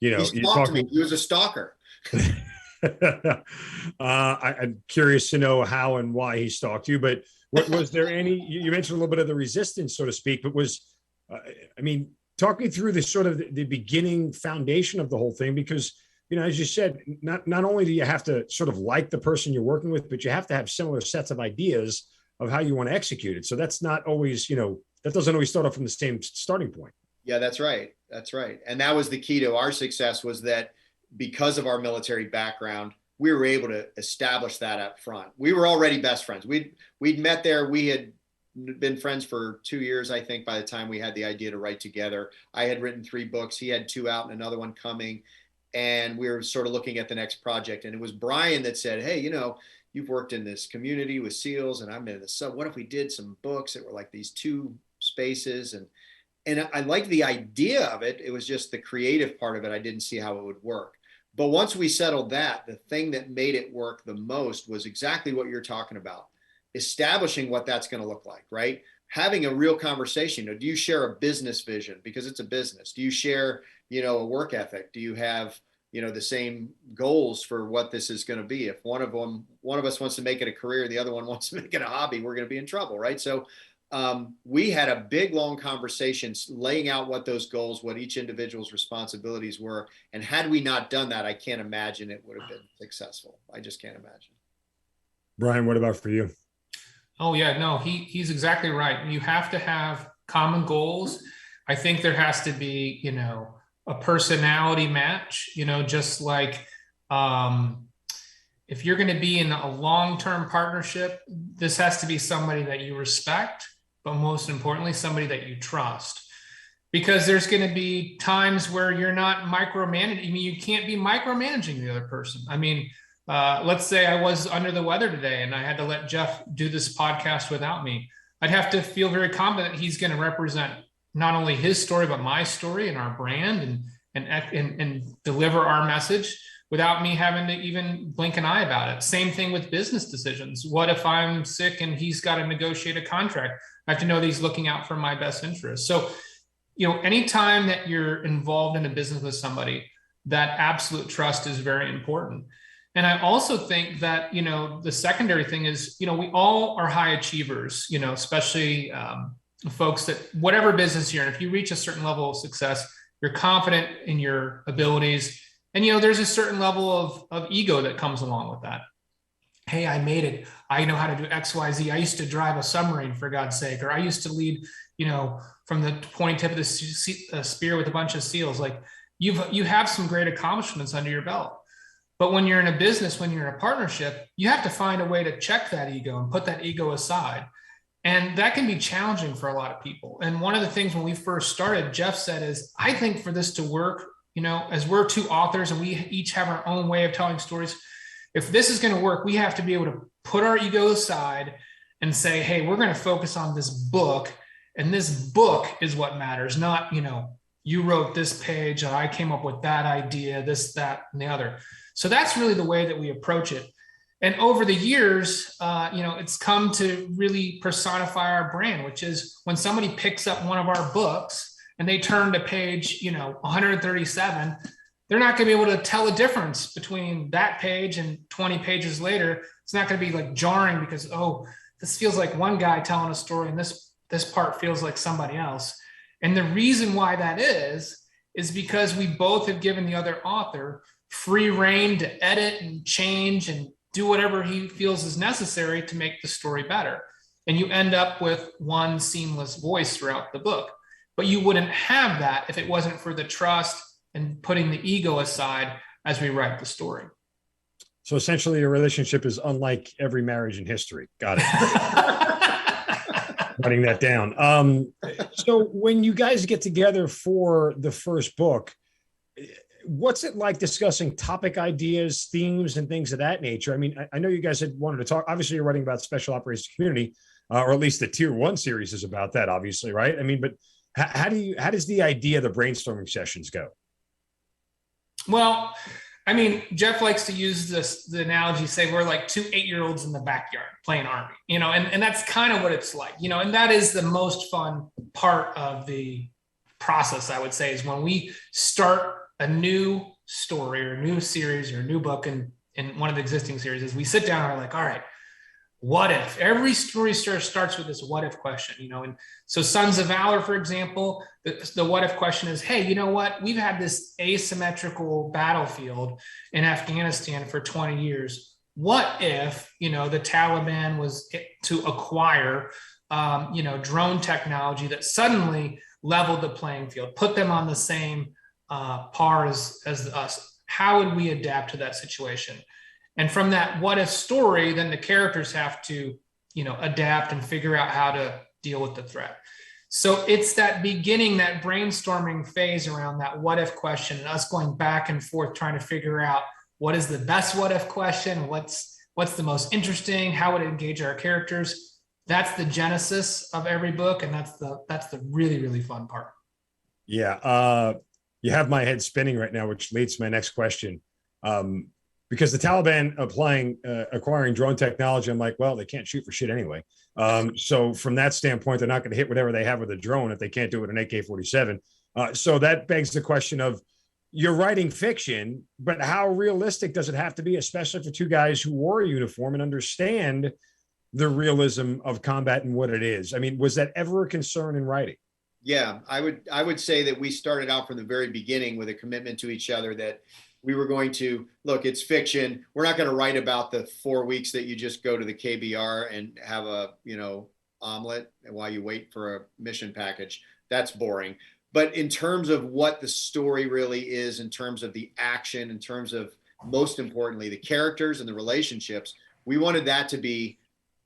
He stalked me. He was a stalker. I'm curious to know how and why he stalked you, but was there any, you mentioned a little bit of the resistance, so to speak, but talk me through the sort of the beginning foundation of the whole thing, because, as you said, not only do you have to sort of like the person you're working with, but you have to have similar sets of ideas of how you want to execute it. So that's not always, that doesn't always start off from the same starting point. Yeah, that's right. That's right. And that was the key to our success, was that because of our military background, we were able to establish that up front. We were already best friends. We'd met there. We had been friends for 2 years, I think, by the time we had the idea to write together. I had written 3 books. He had 2 out and another one coming. And we were sort of looking at the next project. And it was Brian that said, hey, you've worked in this community with SEALs and I've been in this. So what if we did some books that were like these 2 spaces? And I liked the idea of it. It was just the creative part of it. I didn't see how it would work. But once we settled that, the thing that made it work the most was exactly what you're talking about. Establishing what that's going to look like, right? Having a real conversation. Do you share a business vision? Because it's a business. Do you share, a work ethic? Do you have, the same goals for what this is going to be? If one of us wants to make it a career, the other one wants to make it a hobby, we're going to be in trouble, right? So we had a big, long conversation laying out what those goals, what each individual's responsibilities were. And had we not done that, I can't imagine it would have been successful. I just can't imagine. Brian, what about for you? Oh yeah, no, he's exactly right. You have to have common goals. I think there has to be, a personality match, just like if you're going to be in a long-term partnership, this has to be somebody that you respect, but most importantly, somebody that you trust. Because there's going to be times where you're not micromanaging. I mean, you can't be micromanaging the other person. I mean, let's say I was under the weather today and I had to let Jeff do this podcast without me. I'd have to feel very confident he's going to represent not only his story, but my story and our brand and deliver our message without me having to even blink an eye about it. Same thing with business decisions. What if I'm sick and he's got to negotiate a contract? I have to know that he's looking out for my best interest. So, anytime that you're involved in a business with somebody, that absolute trust is very important. And I also think that, the secondary thing is, we all are high achievers, especially folks that whatever business you're in, if you reach a certain level of success, you're confident in your abilities. And, there's a certain level of ego that comes along with that. Hey, I made it. I know how to do X, Y, Z. I used to drive a submarine, for God's sake, or I used to lead, from the pointy tip of the spear with a bunch of SEALs. Like you have some great accomplishments under your belt. But when you're in a business, when you're in a partnership, you have to find a way to check that ego and put that ego aside. And that can be challenging for a lot of people. And one of the things when we first started, Jeff said is, I think for this to work, as we're 2 authors and we each have our own way of telling stories, if this is going to work, we have to be able to put our ego aside and say, hey, we're going to focus on this book. And this book is what matters, not, you wrote this page, and I came up with that idea, this, that, and the other. So that's really the way that we approach it. And over the years, it's come to really personify our brand, which is when somebody picks up one of our books and they turn to page, 137, they're not going to be able to tell a difference between that page and 20 pages later. It's not going to be like jarring because, oh, this feels like one guy telling a story and this part feels like somebody else. And the reason why that is because we both have given the other author free rein to edit and change and do whatever he feels is necessary to make the story better. And you end up with one seamless voice throughout the book. But you wouldn't have that if it wasn't for the trust and putting the ego aside as we write the story. So essentially your relationship is unlike every marriage in history. Got it. Writing that down. So when you guys get together for the first book, what's it like discussing topic ideas, themes, and things of that nature? I mean, I know you guys had wanted to talk. Obviously, you're writing about special operations community, or at least the Tier 1 series is about that, obviously, right? I mean, but how does the idea, the brainstorming sessions go? Well, I mean, Jeff likes to use the analogy, say we're like 2 8-year-olds in the backyard playing Army, and that's kind of what it's like, and that is the most fun part of the process, I would say, is when we start a new story or a new series or a new book in one of the existing series, is we sit down and we're like, all right, what if? Every story starts with this what if question, and so Sons of Valor, for example, the what if question is, hey, you know what? We've had this asymmetrical battlefield in Afghanistan for 20 years. What if, the Taliban was to acquire, drone technology that suddenly leveled the playing field, put them on the same par as us? How would we adapt to that situation? And from that what if story, then the characters have to, adapt and figure out how to deal with the threat. So it's that beginning, that brainstorming phase around that what if question, and us going back and forth trying to figure out what is the best what if question, what's the most interesting, how would it engage our characters. That's the genesis of every book, and that's the really, really fun part. Yeah. You have my head spinning right now, which leads to my next question. Because the Taliban acquiring drone technology, I'm like, well, they can't shoot for shit anyway. So from that standpoint, they're not going to hit whatever they have with a drone if they can't do it with an AK-47. So that begs the question of, you're writing fiction, but how realistic does it have to be, especially for two guys who wore a uniform and understand the realism of combat and what it is? I mean, was that ever a concern in writing? Yeah, I would say that we started out from the very beginning with a commitment to each other that we were going to look, it's fiction. We're not going to write about the 4 weeks that you just go to the KBR and have a, omelet while you wait for a mission package. That's boring. But in terms of what the story really is, in terms of the action, in terms of, most importantly, the characters and the relationships, we wanted that to be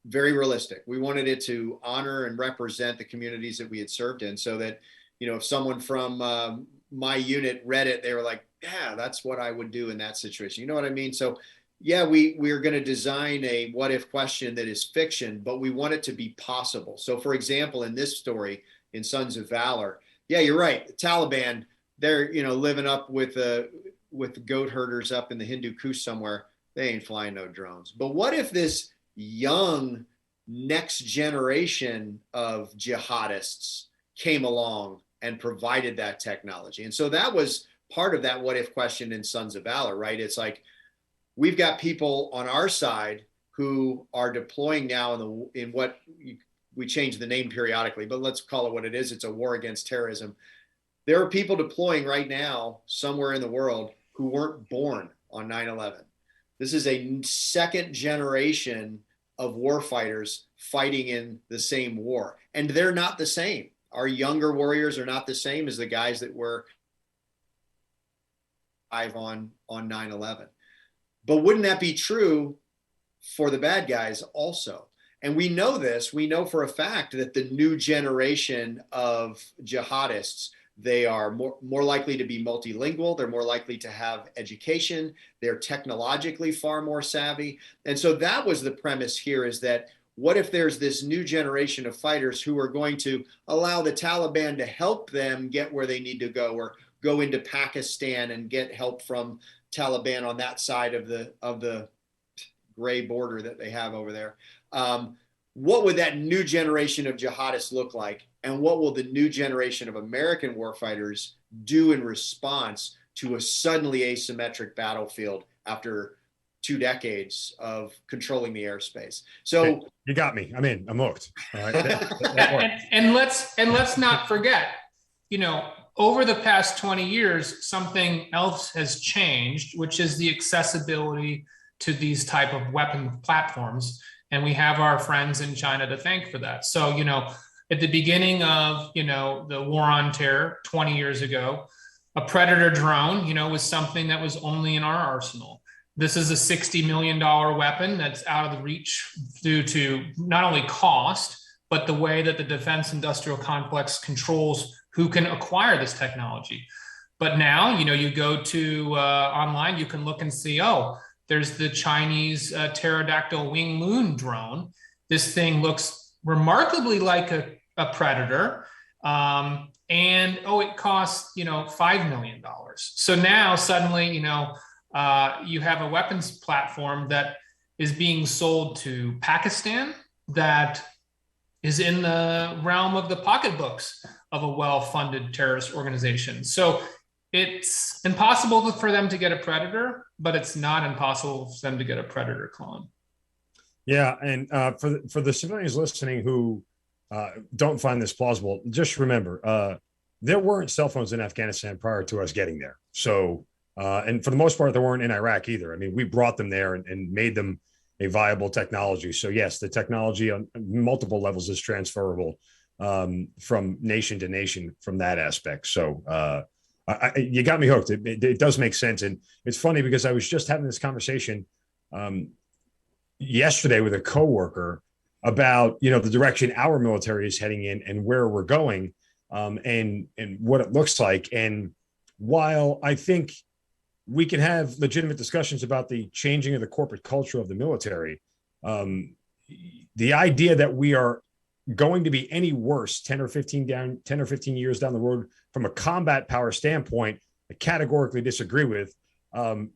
very realistic. We wanted it to honor and represent the communities that we had served in, so that, if someone from my unit read it, they were like, yeah, that's what I would do in that situation. You know what I mean? So yeah, we're going to design a what if question that is fiction, but we want it to be possible. So for example, in this story, in Sons of Valor, yeah, you're right. The Taliban, they're, living up with the goat herders up in the Hindu Kush somewhere. They ain't flying no drones. But what if this young next generation of jihadists came along and provided that technology? And so that was part of that what if question in Sons of Valor, right? It's like, we've got people on our side who are deploying now in what we change the name periodically, but let's call it what it is. It's a war against terrorism. There are people deploying right now somewhere in the world who weren't born on 9/11. This is a second generation of warfighters fighting in the same war, and they're not the same. Our younger warriors are not the same as the guys that were on 9/11. But wouldn't that be true for the bad guys also? And we know this. We know for a fact that the new generation of jihadists, they are more likely to be multilingual. They're more likely to have education. They're technologically far more savvy. And so that was the premise here, is that what if there's this new generation of fighters who are going to allow the Taliban to help them get where they need to go, or go into Pakistan and get help from Taliban on that side of the gray border that they have over there. What would that new generation of jihadists look like? And what will the new generation of American warfighters do in response to a suddenly asymmetric battlefield after 2 decades of controlling the airspace? So you got me. I'm in. I'm hooked. All right. and let's not forget, over the past 20 years, something else has changed, which is the accessibility to these type of weapon platforms. And we have our friends in China to thank for that. So, at the beginning of, the war on terror 20 years ago, a Predator drone, was something that was only in our arsenal. This is a $60 million weapon that's out of the reach due to not only cost, but the way that the defense industrial complex controls who can acquire this technology. But now, you go to online, you can look and see, there's the Chinese pterodactyl wing loon drone. This thing looks remarkably like a Predator. And it costs, $5 million. So now suddenly, you have a weapons platform that is being sold to Pakistan that is in the realm of the pocketbooks of a well-funded terrorist organization. So it's impossible for them to get a Predator, but it's not impossible for them to get a Predator clone. Yeah, and for the civilians listening who don't find this plausible, just remember, there weren't cell phones in Afghanistan prior to us getting there. So, and for the most part, there weren't in Iraq either. I mean, we brought them there and made them a viable technology. So yes, the technology on multiple levels is transferable from nation to nation from that aspect. So you got me hooked. It does make sense. And it's funny because I was just having this conversation yesterday with a coworker about, the direction our military is heading in and where we're going, and what it looks like. And while I think we can have legitimate discussions about the changing of the corporate culture of the military, the idea that we are going to be any worse 10 or 15 years down the road from a combat power standpoint, I categorically disagree with.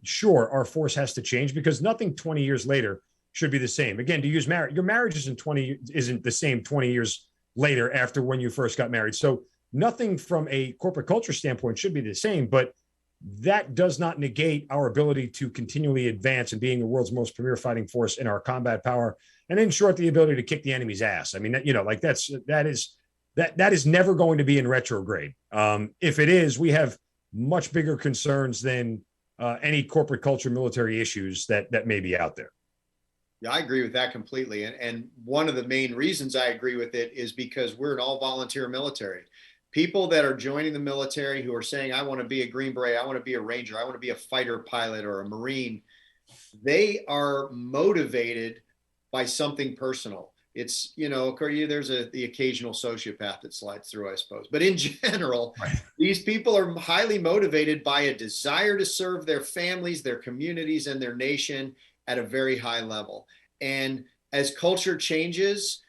Sure, our force has to change because nothing 20 years later should be the same. Again, to use marriage, your marriage isn't the same 20 years later after when you first got married. So nothing from a corporate culture standpoint should be the same, but that does not negate our ability to continually advance and being the world's most premier fighting force in our combat power, and in short, the ability to kick the enemy's ass. I mean, that is never going to be in retrograde. If it is, we have much bigger concerns than any corporate culture, military issues that may be out there. Yeah, I agree with that completely. And one of the main reasons I agree with it is because we're an all volunteer military. People that are joining the military who are saying, I want to be a Green Beret, I want to be a Ranger, I want to be a fighter pilot or a Marine, they are motivated by something personal. It's, there's the occasional sociopath that slides through, I suppose. But in general, right, these people are highly motivated by a desire to serve their families, their communities, and their nation at a very high level. And as culture changes,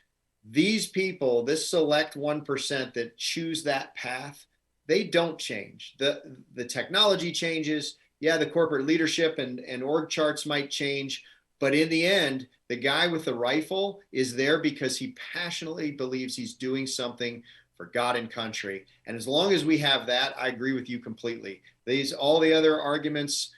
these people, this select 1% that choose that path, they don't change. The technology changes. Yeah, the corporate leadership and org charts might change. But in the end, the guy with the rifle is there because he passionately believes he's doing something for God and country. And as long as we have that, I agree with you completely. All the other arguments,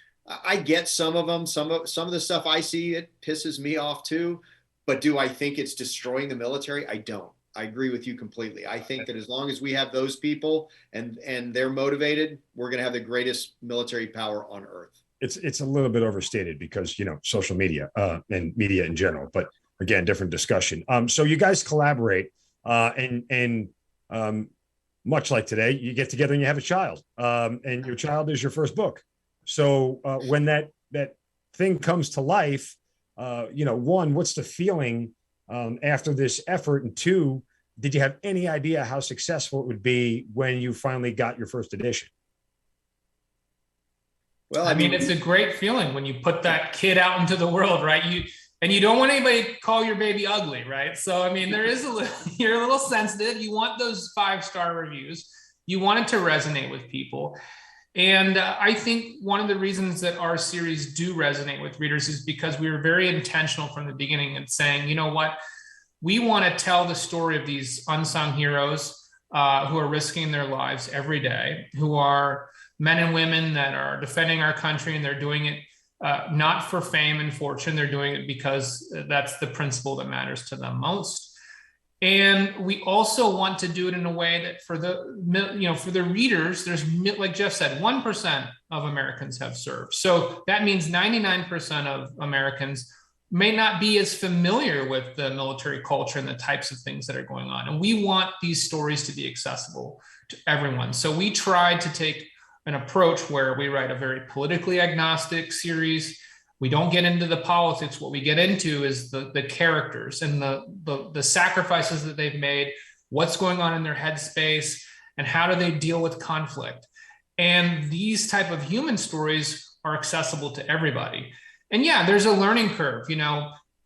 I get some of them. Some of the stuff I see, it pisses me off too. But do I think it's destroying the military? I don't. I agree with you completely. I think that as long as we have those people and they're motivated, we're going to have the greatest military power on earth. It's a little bit overstated because, social media and media in general, but again, different discussion. So you guys collaborate and much like today, you get together and you have a child, and your child is your first book. So when that thing comes to life, one, what's the feeling after this effort? And two, did you have any idea how successful it would be when you finally got your first edition? Well, I mean, it's a great feeling when you put that kid out into the world, right? You don't want anybody to call your baby ugly, right? So, I mean, you're a little sensitive. You want those 5-star reviews. You want it to resonate with people. And I think one of the reasons that our series do resonate with readers is because we were very intentional from the beginning in saying, you know what, we want to tell the story of these unsung heroes who are risking their lives every day, who are men and women that are defending our country, and they're doing it not for fame and fortune. They're doing it because that's the principle that matters to them most. And we also want to do it in a way that for the readers, there's, like Jeff said, 1% of Americans have served. So that means 99% of Americans may not be as familiar with the military culture and the types of things that are going on. And we want these stories to be accessible to everyone. So we tried to take an approach where we write a very politically agnostic series. We don't get into the politics. What we get into is the characters and the sacrifices that they've made, what's going on in their headspace, and how do they deal with conflict. And these type of human stories are accessible to everybody. And yeah, there's a learning curve,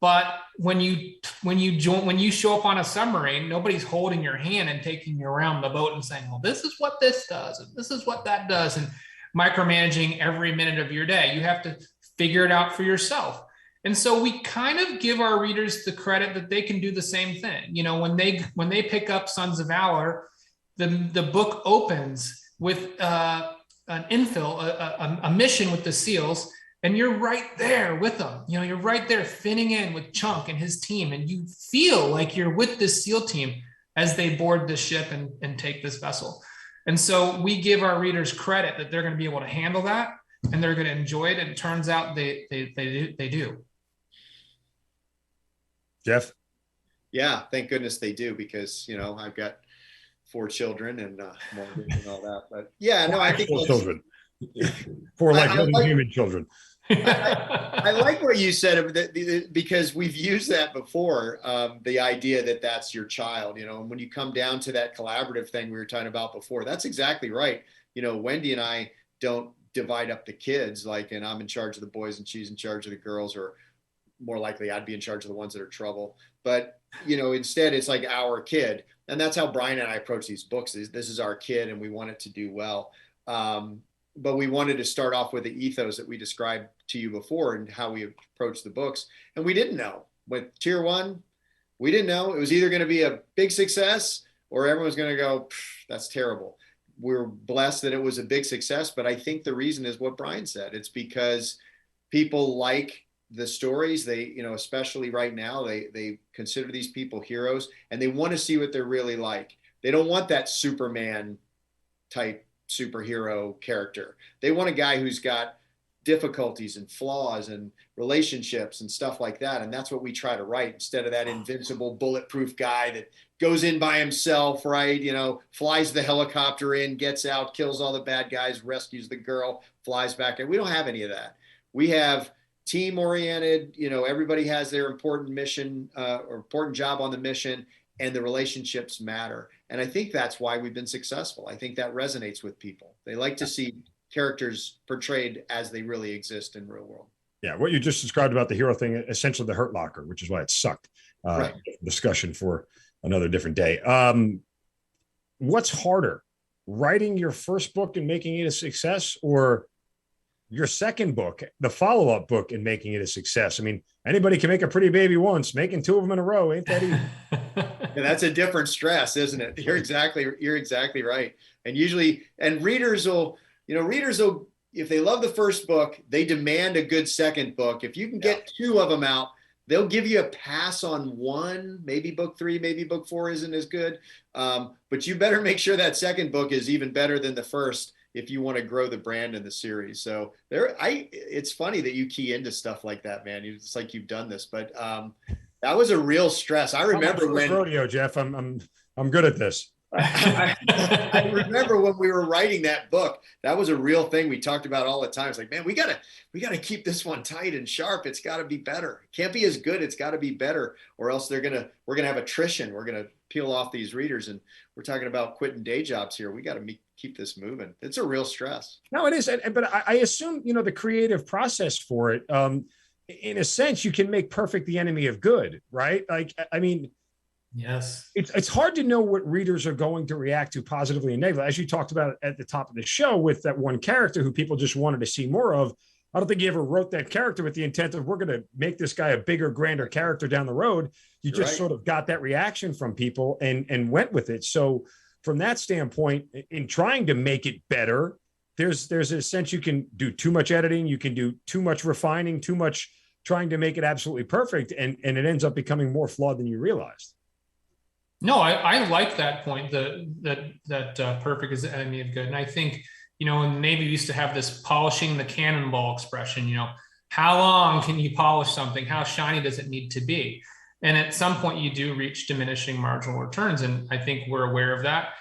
but when you show up on a submarine, nobody's holding your hand and taking you around the boat and saying, well, this is what this does, and this is what that does, and micromanaging every minute of your day. You have to figure it out for yourself. And so we kind of give our readers the credit that they can do the same thing. When they pick up Sons of Valor, the book opens with an infill, a mission with the SEALs, and you're right there with them. You're right there finning in with Chunk and his team, and you feel like you're with this SEAL team as they board the ship and take this vessel. And so we give our readers credit that they're going to be able to handle that, and they're going to enjoy it. And it turns out they do. Jeff? Yeah, thank goodness they do, because, I've got 4 children and mortgage and all that. But yeah, no, I think 4 children. 4 like human children. I like what you said because we've used that before. The idea that that's your child, and when you come down to that collaborative thing we were talking about before, that's exactly right. Wendy and I don't divide up the kids and I'm in charge of the boys and she's in charge of the girls, or more likely I'd be in charge of the ones that are trouble. But, instead it's like our kid. And that's how Brian and I approach these books. This is our kid and we want it to do well. But we wanted to start off with the ethos that we described to you before and how we approach the books. And we didn't know. With Tier 1, we didn't know. It was either going to be a big success or everyone's going to go, that's terrible. We're blessed that it was a big success. But I think the reason is what Brian said. It's because people like the stories. They, especially right now, they consider these people heroes and they want to see what they're really like. They don't want that Superman type superhero character. They want a guy who's got difficulties and flaws and relationships and stuff like that. And that's what we try to write, instead of that invincible bulletproof guy that goes in by himself, right? Flies the helicopter in, gets out, kills all the bad guys, rescues the girl, flies back. And we don't have any of that. We have team oriented, everybody has their important mission or important job on the mission, and the relationships matter. And I think that's why we've been successful. I think that resonates with people. They like to see characters portrayed as they really exist in real world. Yeah, what you just described about the hero thing, essentially the Hurt Locker, which is why it sucked. Right. Discussion for another different day. What's harder, writing your first book and making it a success, or your second book, the follow-up book, and making it a success? I mean, anybody can make a pretty baby once. Making two of them in a row ain't that easy. Yeah, that's a different stress, isn't it? You're exactly right. And usually, readers will, if they love the first book, they demand a good second book. If you can get two of them out, they'll give you a pass on one. Maybe book 3, maybe book 4 isn't as good. But you better make sure that second book is even better than the first if you want to grow the brand in the series. So it's funny that you key into stuff like that, man. It's like you've done this, but that was a real stress. I remember when rodeo, Jeff. I'm good at this. I remember when we were writing that book, that was a real thing we talked about all the time. It's like, man, we gotta keep this one tight and sharp. It's got to be better. It can't be as good. It's got to be better, or else we're gonna have attrition. We're gonna peel off these readers, and we're talking about quitting day jobs here. We got to keep this moving. It's a real stress. No, it is. But I assume the creative process for it. In a sense, you can make perfect the enemy of good, right? Yes. It's hard to know what readers are going to react to positively and negatively. As you talked about at the top of the show with that one character who people just wanted to see more of. I don't think you ever wrote that character with the intent of, we're going to make this guy a bigger, grander character down the road. You just sort of got that reaction from people and went with it. So from that standpoint, in trying to make it better, there's a sense you can do too much editing. You can do too much refining, too much trying to make it absolutely perfect. And it ends up becoming more flawed than you realized. No, I like that point, that perfect is the enemy of good. And I think, in the Navy, we used to have this polishing the cannonball expression, how long can you polish something? How shiny does it need to be? And at some point you do reach diminishing marginal returns. And I think we're aware of that.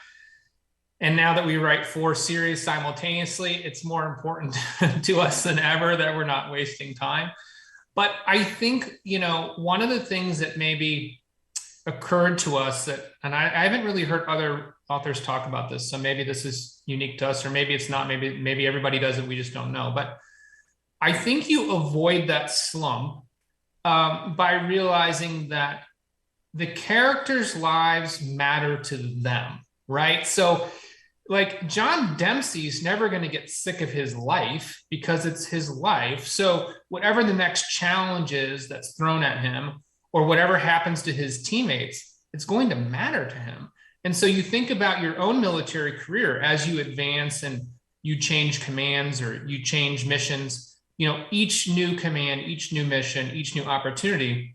And now that we write 4 series simultaneously, it's more important to us than ever that we're not wasting time. But I think, one of the things that maybe occurred to us and I haven't really heard other authors talk about this, so maybe this is unique to us, or maybe it's not, maybe everybody does it, we just don't know. But I think you avoid that slump by realizing that the characters' lives matter to them, right? So like John Dempsey's never going to get sick of his life because it's his life. So whatever the next challenge is that's thrown at him, or whatever happens to his teammates, it's going to matter to him. And so you think about your own military career as you advance and you change commands or you change missions. Each new command, each new mission, each new opportunity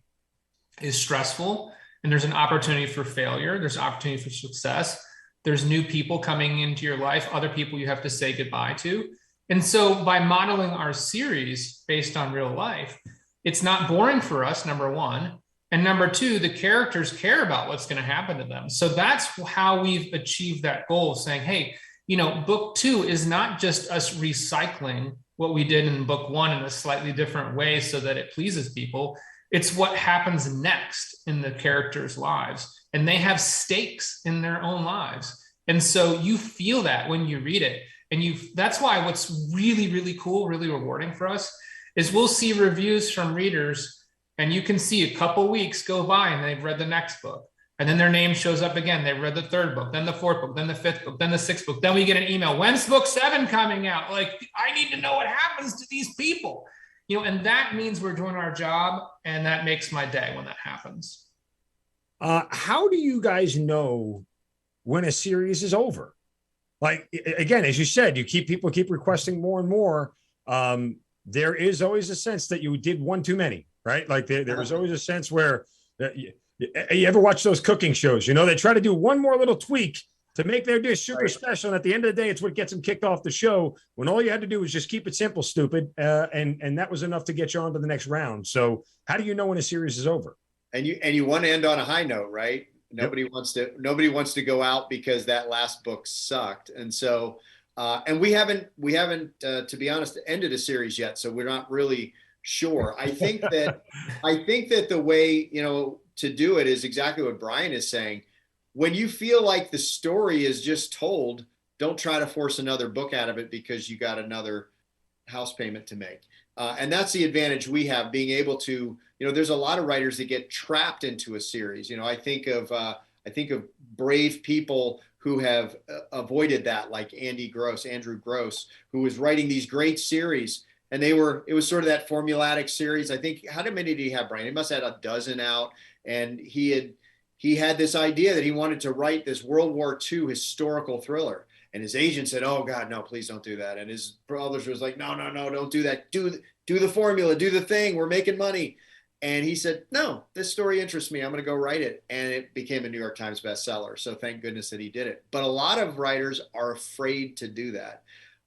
is stressful, and there's an opportunity for failure. There's opportunity for success. There's new people coming into your life, other people you have to say goodbye to. And so by modeling our series based on real life, it's not boring for us, number one. And number two, the characters care about what's going to happen to them. So that's how we've achieved that goal of saying, hey, book 2 is not just us recycling what we did in book 1 in a slightly different way so that it pleases people. It's what happens next in the characters' lives, and they have stakes in their own lives. And so you feel that when you read it. And that's why what's really, really cool, really rewarding for us is we'll see reviews from readers, and you can see a couple weeks go by and they've read the next book. And then their name shows up again. They've read the 3rd book, then the 4th book, then the 5th book, then the 6th book. Then we get an email, when's book 7 coming out? Like, I need to know what happens to these people. And that means we're doing our job. And that makes my day when that happens. How do you guys know when a series is over? Like, again, as you said, people keep requesting more and more. There is always a sense that you did one too many, right? Like there was always a sense where you ever watch those cooking shows, they try to do one more little tweak to make their dish super special. And at the end of the day, it's what gets them kicked off the show, when all you had to do was just keep it simple, stupid. And that was enough to get you on to the next round. So how do you know when a series is over? And you want to end on a high note, right? Nobody wants to go out because that last book sucked. And so, and we haven't, to be honest, ended a series yet. So we're not really sure. I think that the way, to do it is exactly what Brian is saying. When you feel like the story is just told, don't try to force another book out of it because you got another house payment to make. And that's the advantage we have, being able to, there's a lot of writers that get trapped into a series. I think of brave people who have avoided that, like Andrew Gross, who was writing these great series. And it was sort of that formulaic series. I think, how many did he have, Brian? He must have had a dozen out. And he had this idea that he wanted to write this World War II historical thriller. And his agent said, "Oh God, no, please don't do that." And his publisher was like, "No, don't do that. Do the formula, do the thing. We're making money." And he said, "No, this story interests me. I'm going to go write it." And it became a New York Times bestseller. So thank goodness that he did it. But a lot of writers are afraid to do that.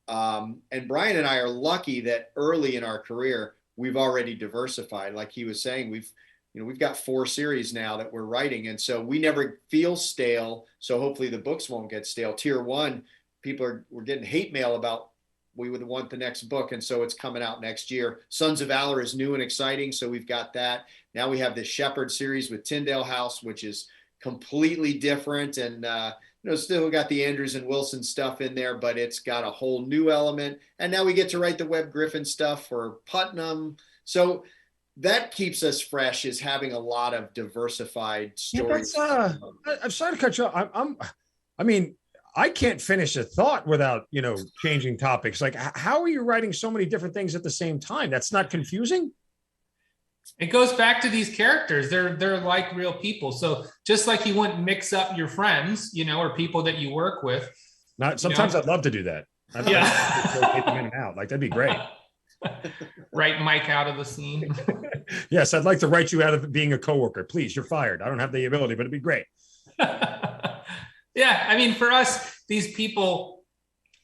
And Brian and I are lucky that early in our career, we've already diversified. Like he was saying, we've got 4 series now that we're writing. And so we never feel stale. So hopefully the books won't get stale. Tier 1, we're getting hate mail about, we would want the next book. And so it's coming out next year. Sons of Valor is new and exciting. So we've got that. Now we have the Shepherd series with Tyndale House, which is completely different. And, still got the Andrews and Wilson stuff in there, but it's got a whole new element. And now we get to write the Webb Griffin stuff for Putnam. So that keeps us fresh, is having a lot of diversified stories. Yeah, I'm sorry to cut you off. I can't finish a thought without, changing topics. Like, how are you writing so many different things at the same time? That's not confusing? It goes back to these characters. They're like real people. So just like you wouldn't mix up your friends, or people that you work with. Sometimes I'd love to do that. I'd like to them in and out. Like, that'd be great. Write Mike out of the scene. Yes, I'd like to write you out of being a coworker. Please, you're fired. I don't have the ability, but it'd be great. Yeah, for us, these people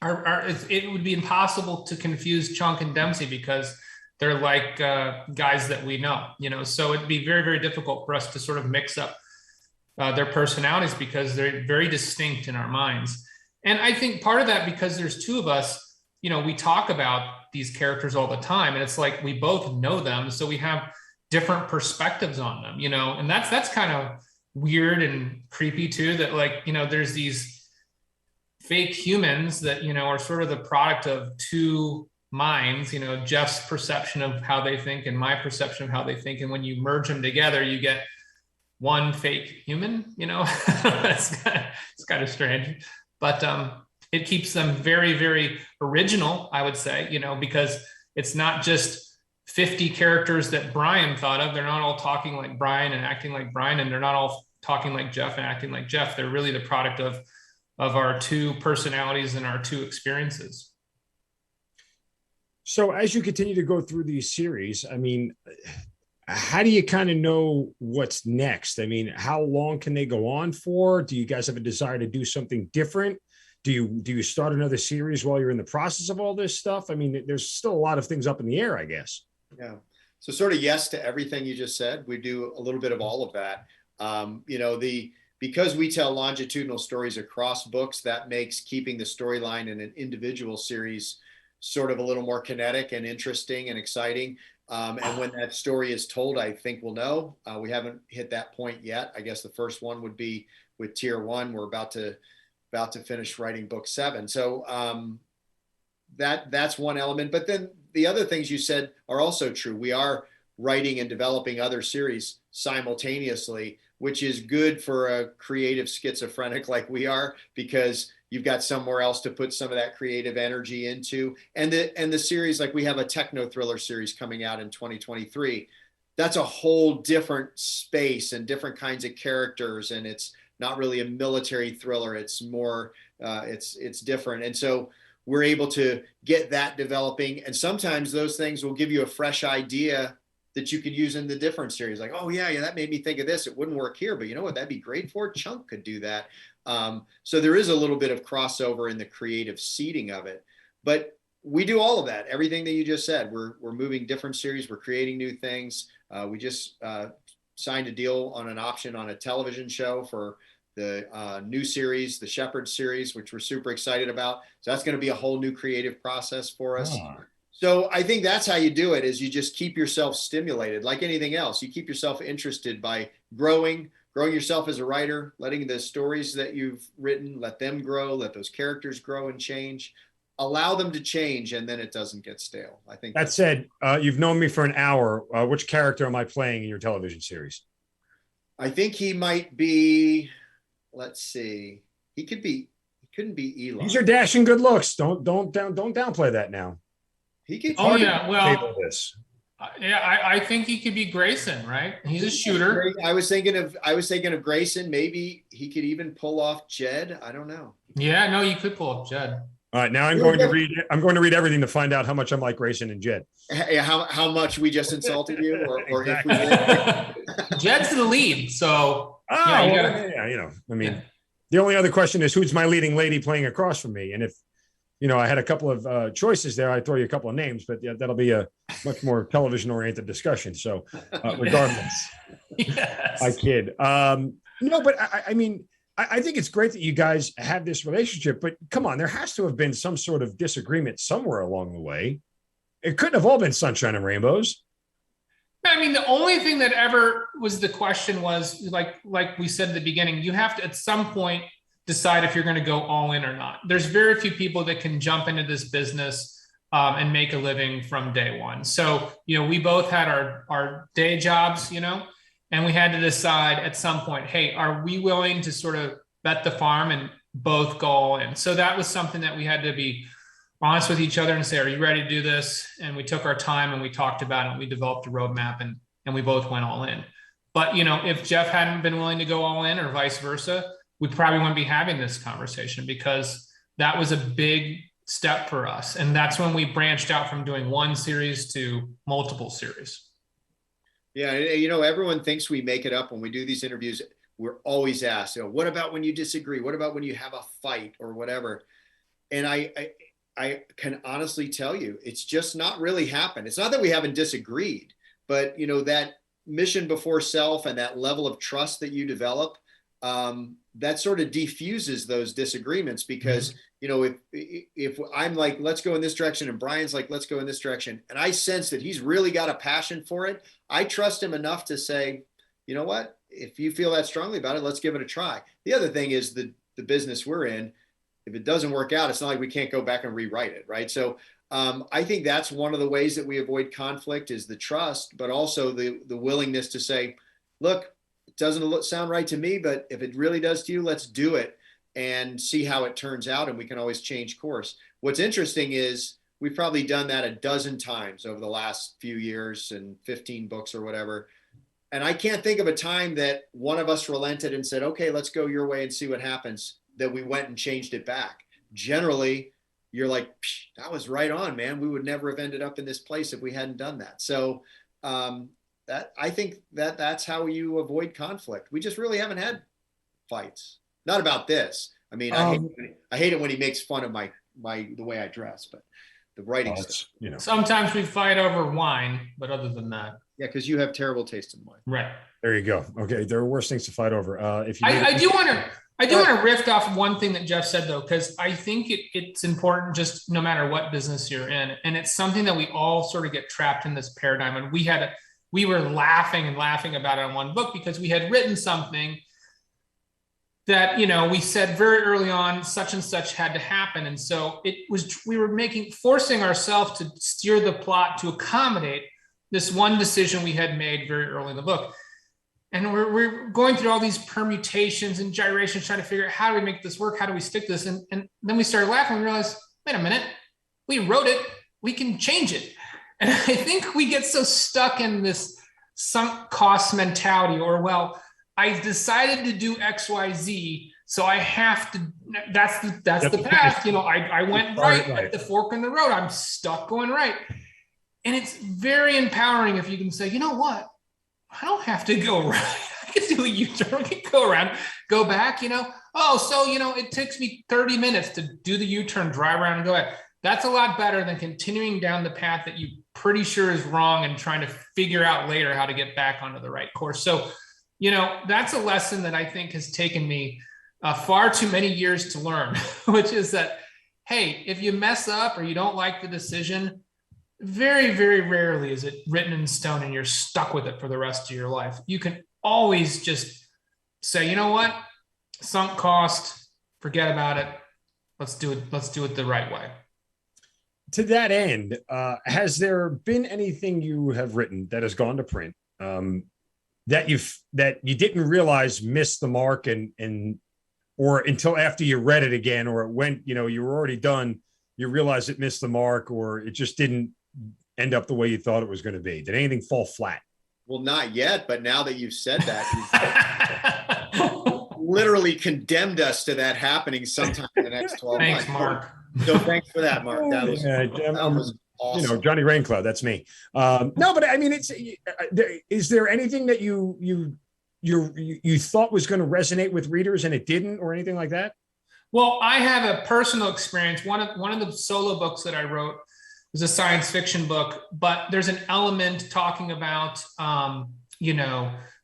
it would be impossible to confuse Chunk and Dempsey because they're like guys that we know, so it'd be very, very difficult for us to sort of mix up their personalities because they're very distinct in our minds. And I think part of that, because there's 2 of us, we talk about these characters all the time, and it's like we both know them, so we have different perspectives on them, and that's kind of weird and creepy too, that there's these fake humans that are sort of the product of 2 minds, Jeff's perception of how they think and my perception of how they think, and when you merge them together, you get one fake human. It's kind of strange, but it keeps them very, very original, I would say, because it's not just 50 characters that Brian thought of. They're not all talking like Brian and acting like Brian, and they're not all talking like Jeff and acting like Jeff. They're really the product of our 2 personalities and our 2 experiences. So as you continue to go through these series, how do you kind of know what's next? How long can they go on for? Do you guys have a desire to do something different? Do you start another series while you're in the process of all this stuff? There's still a lot of things up in the air, I guess. Yeah. So sort of yes to everything you just said. We do a little bit of all of that. because we tell longitudinal stories across books, that makes keeping the storyline in an individual series sort of a little more kinetic and interesting and exciting. And when that story is told, I think we'll know. We haven't hit that point yet. I guess the first one would be with Tier 1. We're about to finish writing book 7. So that's one element. But then the other things you said are also true. We are writing and developing other series simultaneously, which is good for a creative schizophrenic like we are, because you've got somewhere else to put some of that creative energy into. And the series, like we have a techno thriller series coming out in 2023. That's a whole different space and different kinds of characters. And it's not really a military thriller. It's more, it's different. And so we're able to get that developing. And sometimes those things will give you a fresh idea that you could use in the different series. Like, oh yeah, that made me think of this. It wouldn't work here, but you know what, that'd be great for? Chunk could do that. So there is a little bit of crossover in the creative seeding of it, but we do all of that. Everything that you just said, we're moving different series. We're creating new things. We just signed a deal on an option on a television show for the new series, the Shepherd series, which we're super excited about. So that's going to be a whole new creative process for us. Oh. So I think that's how you do it, is you just keep yourself stimulated like anything else. You keep yourself interested by growing yourself as a writer, letting the stories that you've written, let them grow, let those characters grow and change, allow them to change, and then it doesn't get stale. I think that said, you've known me for an hour. Which character am I playing in your television series? I think he might be, let's see. He couldn't be Elon. These are dashing good looks. Don't downplay that now. He could. Oh yeah, well, yeah, I think he could be Grayson, right? He's a shooter. I was thinking of Grayson. Maybe he could even pull off Jed. I don't know. Yeah, no, you could pull off Jed. All right, now I'm going to read everything to find out how much I'm like Grayson and Jed. How much we just insulted you, or exactly. If we did. Jed's the lead, so I mean, the only other question is who's my leading lady playing across from me, and if I had a couple of choices there, I'd throw you a couple of names, but that'll be a much more television-oriented discussion. So, regardless, yes. I kid. No, but I mean, I think it's great that you guys have this relationship. But come on, there has to have been some sort of disagreement somewhere along the way. It couldn't have all been sunshine and rainbows. I mean, the only thing that ever was the question was like we said at the beginning, you have to at some point decide if you're going to go all in or not. There's very few people that can jump into this business and make a living from day one. So, we both had our day jobs, and we had to decide at some point, hey, are we willing to sort of bet the farm and both go all in? So that was something that we had to be honest with each other and say, are you ready to do this? And we took our time and we talked about it and we developed a roadmap and we both went all in. But, if Jeff hadn't been willing to go all in or vice versa, we probably wouldn't be having this conversation, because that was a big step for us. And that's when we branched out from doing one series to multiple series. Yeah. Everyone thinks we make it up when we do these interviews. We're always asked, what about when you disagree? What about when you have a fight or whatever? And I can honestly tell you, it's just not really happened. It's not that we haven't disagreed, but that mission before self and that level of trust that you develop, that sort of diffuses those disagreements, because, if I'm like, let's go in this direction, and Brian's like, let's go in this direction, and I sense that he's really got a passion for it, I trust him enough to say, you know what, if you feel that strongly about it, let's give it a try. The other thing is the business we're in, if it doesn't work out, it's not like we can't go back and rewrite it, right? So I think that's one of the ways that we avoid conflict, is the trust, but also the willingness to say, look, it doesn't sound right to me, but if it really does to you, let's do it and see how it turns out. And we can always change course. What's interesting is we've probably done that a dozen times over the last few years and 15 books or whatever. And I can't think of a time that one of us relented and said, okay, let's go your way and see what happens, that we went and changed it back. Generally, you're like, that was right on, man. We would never have ended up in this place if we hadn't done that. So I think that's how you avoid conflict. We just really haven't had fights. Not about this. I mean, I hate it when he makes fun of the way I dress, but the writing stuff. Sometimes we fight over wine, but other than that. Yeah, because you have terrible taste in wine. Right. There you go. Okay, there are worse things to fight over. If you I do want to riff off one thing that Jeff said though, because I think it's important just no matter what business you're in, and it's something that we all sort of get trapped in this paradigm. And we were laughing about it on one book because we had written something that, we said very early on, such and such had to happen. And so we were forcing ourselves to steer the plot to accommodate this one decision we had made very early in the book. And we're going through all these permutations and gyrations, trying to figure out how do we make this work? How do we stick this? And then we started laughing and realized, wait a minute, we wrote it, we can change it. And I think we get so stuck in this sunk cost mentality, or, well, I decided to do X, Y, Z, so I have to, that's the path. I went right at the fork in the road. I'm stuck going right. And it's very empowering if you can say, you know what? I don't have to go right. I can do a U-turn. I can go around, go back, it takes me 30 minutes to do the U-turn, drive around and go ahead. That's a lot better than continuing down the path that you pretty sure is wrong and trying to figure out later how to get back onto the right course. So, that's a lesson that I think has taken me far too many years to learn, which is that, hey, if you mess up or you don't like the decision, very, very rarely is it written in stone and you're stuck with it for the rest of your life. You can always just say, you know what, sunk cost, forget about it. Let's do it the right way. To that end, has there been anything you have written that has gone to print that you didn't realize missed the mark or until after you read it again, or it went, you were already done, you realized it missed the mark, or it just didn't end up the way you thought it was going to be? Did anything fall flat? Well, not yet, but now that you've said that, you've literally condemned us to that happening sometime in the next 12 months. Thanks, Mark. So thanks for that, Mark. That was awesome. Johnny Raincloud, that's me. No, but I mean, is there anything that you thought was going to resonate with readers and it didn't, or anything like that? Well, I have a personal experience. One of the solo books that I wrote was a science fiction book, but there's an element talking about,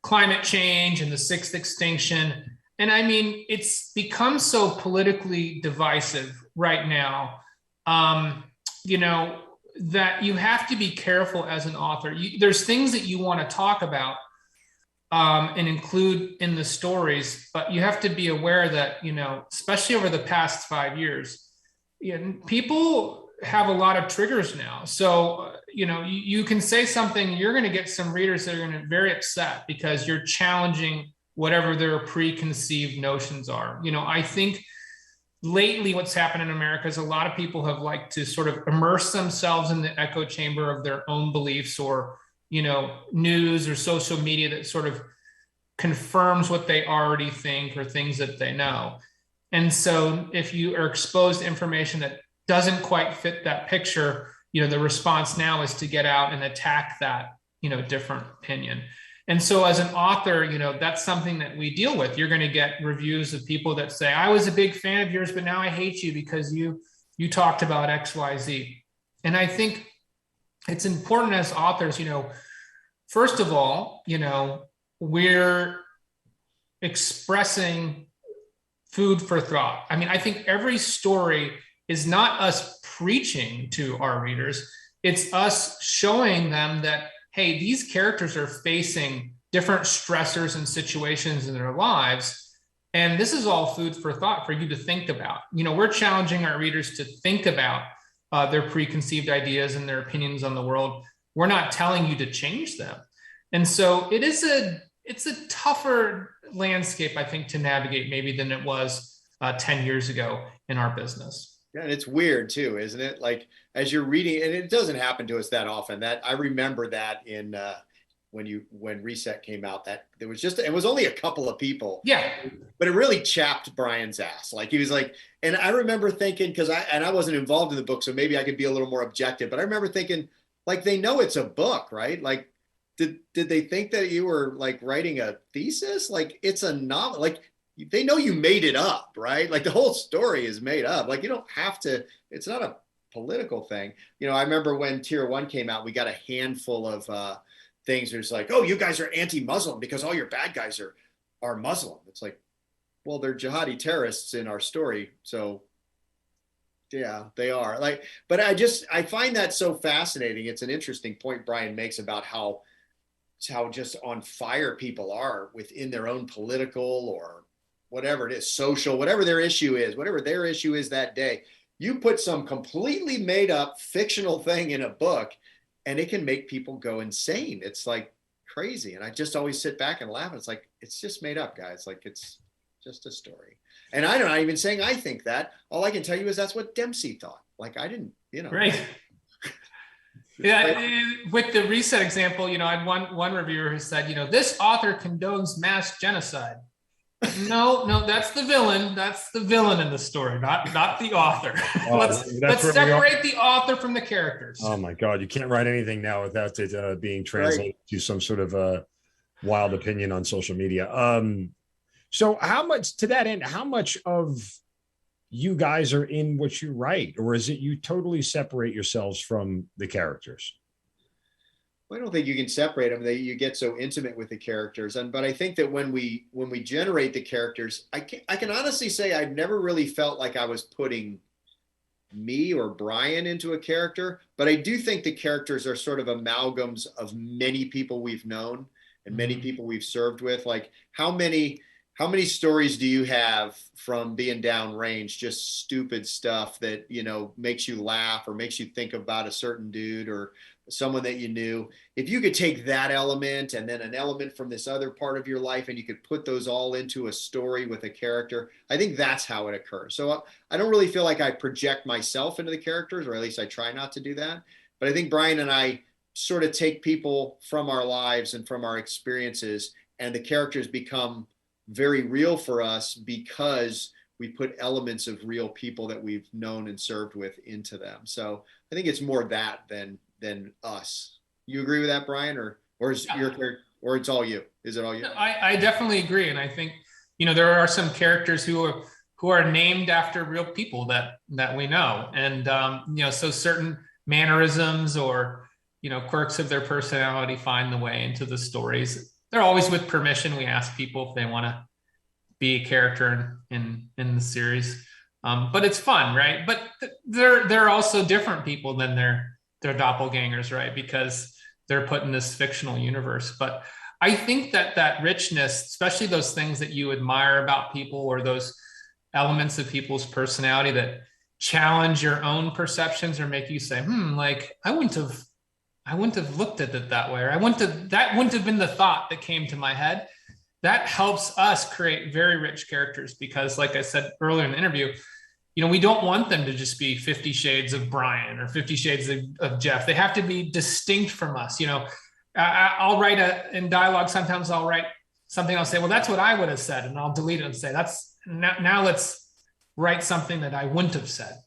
climate change and the sixth extinction. And I mean, it's become so politically divisive right now, that you have to be careful as an author. There's things that you want to talk about and include in the stories, but you have to be aware that, especially over the past 5 years, people have a lot of triggers now. So, you can say something, you're going to get some readers that are going to be very upset because you're challenging whatever their preconceived notions are. I think lately what's happened in America is a lot of people have liked to sort of immerse themselves in the echo chamber of their own beliefs, or, news or social media that sort of confirms what they already think or things that they know. And so if you are exposed to information that doesn't quite fit that picture, the response now is to get out and attack that, different opinion. And so as an author, that's something that we deal with. You're going to get reviews of people that say, I was a big fan of yours, but now I hate you because you talked about X, Y, Z. And I think it's important as authors, first of all, we're expressing food for thought. I mean, I think every story is not us preaching to our readers. It's us showing them that, hey, these characters are facing different stressors and situations in their lives. And this is all food for thought for you to think about. We're challenging our readers to think about their preconceived ideas and their opinions on the world. We're not telling you to change them. And so it's a tougher landscape, I think, to navigate maybe than it was 10 years ago in our business. Yeah, and it's weird too, isn't it? Like as you're reading, and it doesn't happen to us that often. That I remember that in when Reset came out, that there was it was only a couple of people. Yeah. But it really chapped Brian's ass. Like he was like, and I remember thinking, because I wasn't involved in the book, so maybe I could be a little more objective. But I remember thinking, like, they know it's a book, right? Like, did they think that you were like writing a thesis? Like it's a novel. Like they know you made it up, right? Like the whole story is made up. Like you don't have to, it's not a political thing. I remember when Tier 1 came out, we got a handful of things. There's like, oh, you guys are anti-Muslim because all your bad guys are Muslim. It's like, well, they're jihadi terrorists in our story. So yeah, they are. Like, but I find that so fascinating. It's an interesting point Brian makes about how just on fire people are within their own political or whatever it is, social, whatever their issue is that day. You put some completely made up fictional thing in a book and it can make people go insane. It's like crazy. And I just always sit back and laugh. It's like, it's just made up, guys. Like, it's just a story. And I'm not even saying I think that. All I can tell you is that's what Dempsey thought. Like, I didn't, Right. Yeah, with the reset example, I had one reviewer who said, this author condones mass genocide. No, that's the villain. That's the villain in the story, not the author. Let's separate the author from the characters. Oh my God, you can't write anything now without it being translated to some sort of wild opinion on social media. So how much, to that end, how much of you guys are in what you write, or is it you totally separate yourselves from the characters? I don't think you can separate them. You get so intimate with the characters, but I think that when we generate the characters, I can honestly say I've never really felt like I was putting me or Brian into a character, but I do think the characters are sort of amalgams of many people we've known and many people we've served with. Like, how many stories do you have from being downrange, just stupid stuff that, makes you laugh or makes you think about a certain dude or someone that you knew? If you could take that element and then an element from this other part of your life and you could put those all into a story with a character, I think that's how it occurs. So I don't really feel like I project myself into the characters, or at least I try not to do that. But I think Brian and I sort of take people from our lives and from our experiences, and the characters become very real for us because we put elements of real people that we've known and served with into them. So I think it's more that than us. You agree with that, Brian, or is your character, or it's all you? Is it all you? I definitely agree, and I think there are some characters who are named after real people that we know, and so certain mannerisms or quirks of their personality find the way into the stories. They're always with permission. We ask people if they want to be a character in the series, but it's fun, right? But they're also different people than their doppelgangers, right? Because they're put in this fictional universe. But I think that richness, especially those things that you admire about people or those elements of people's personality that challenge your own perceptions or make you say, like, I wouldn't have looked at it that way, or that wouldn't have been the thought that came to my head. That helps us create very rich characters because, like I said earlier in the interview, we don't want them to just be 50 Shades of Brian or 50 Shades of Jeff. They have to be distinct from us. I'll write in dialogue. Sometimes I'll write something. I'll say, well, that's what I would have said. And I'll delete it and say, now let's write something that I wouldn't have said,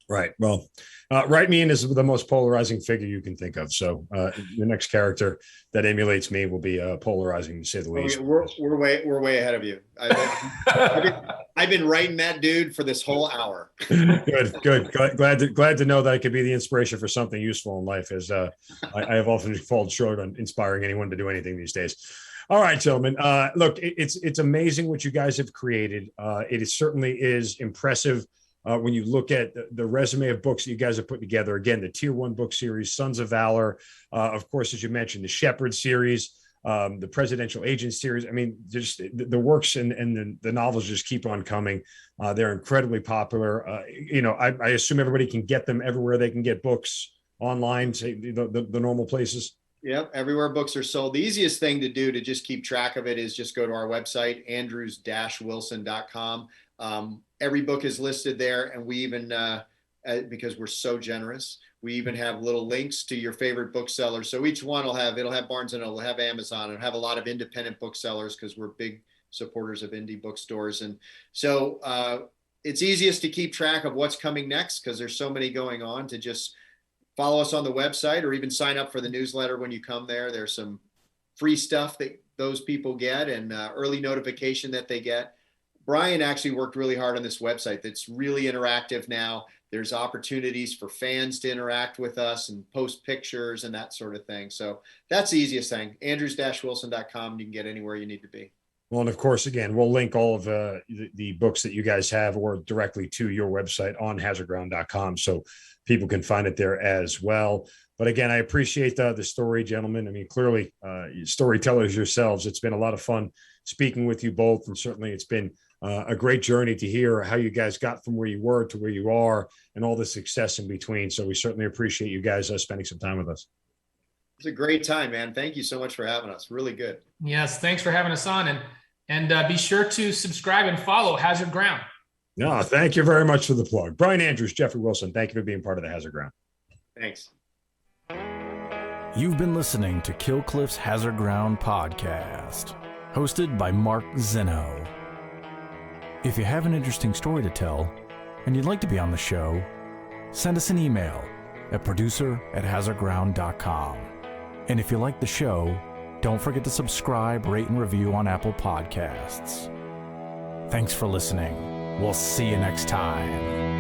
Right. Well, write me in as the most polarizing figure you can think of. So the next character that emulates me will be polarizing, to say the least. We're way ahead of you. I've been writing that dude for this whole hour. Good. Glad to know that I could be the inspiration for something useful in life, as I have often fallen short on inspiring anyone to do anything these days. All right, gentlemen. Look, it's amazing what you guys have created. It certainly is impressive. When you look at the resume of books that you guys have put together, again, the Tier 1 book series, Sons of Valor, of course, as you mentioned, the Shepherd series, the Presidential Agent series. I mean, just the works and the novels just keep on coming. They're incredibly popular. I assume everybody can get them everywhere they can get books online, say the normal places. Yep, everywhere books are sold. The easiest thing to do to just keep track of it is just go to our website, andrews-wilson.com. Every book is listed there, and we even, because we're so generous, we even have little links to your favorite booksellers. So each one it'll have Barnes & Noble, it'll have Amazon, it'll have a lot of independent booksellers because we're big supporters of indie bookstores. And so it's easiest to keep track of what's coming next because there's so many going on, to just follow us on the website or even sign up for the newsletter when you come there. There's some free stuff that those people get and early notification that they get. Brian actually worked really hard on this website that's really interactive now. There's opportunities for fans to interact with us and post pictures and that sort of thing. So that's the easiest thing. Andrews-Wilson.com, and you can get anywhere you need to be. Well, and of course, again, we'll link all of the books that you guys have or directly to your website on hazardground.com so people can find it there as well. But again, I appreciate the story, gentlemen. I mean, clearly, storytellers yourselves. It's been a lot of fun speaking with you both. And certainly it's been a great journey to hear how you guys got from where you were to where you are and all the success in between. So we certainly appreciate you guys spending some time with us. It's a great time, man. Thank you so much for having us. Really good. Yes, thanks for having us on. And be sure to subscribe and follow Hazard Ground. No, thank you very much for the plug. Brian Andrews, Jeffrey Wilson, thank you for being part of the Hazard Ground. Thanks. You've been listening to Kill Cliff's Hazard Ground podcast, hosted by Mark Zeno. If you have an interesting story to tell and you'd like to be on the show, send us an email at producer@hazardground.com. And if you like the show, don't forget to subscribe, rate, and review on Apple Podcasts. Thanks for listening. We'll see you next time.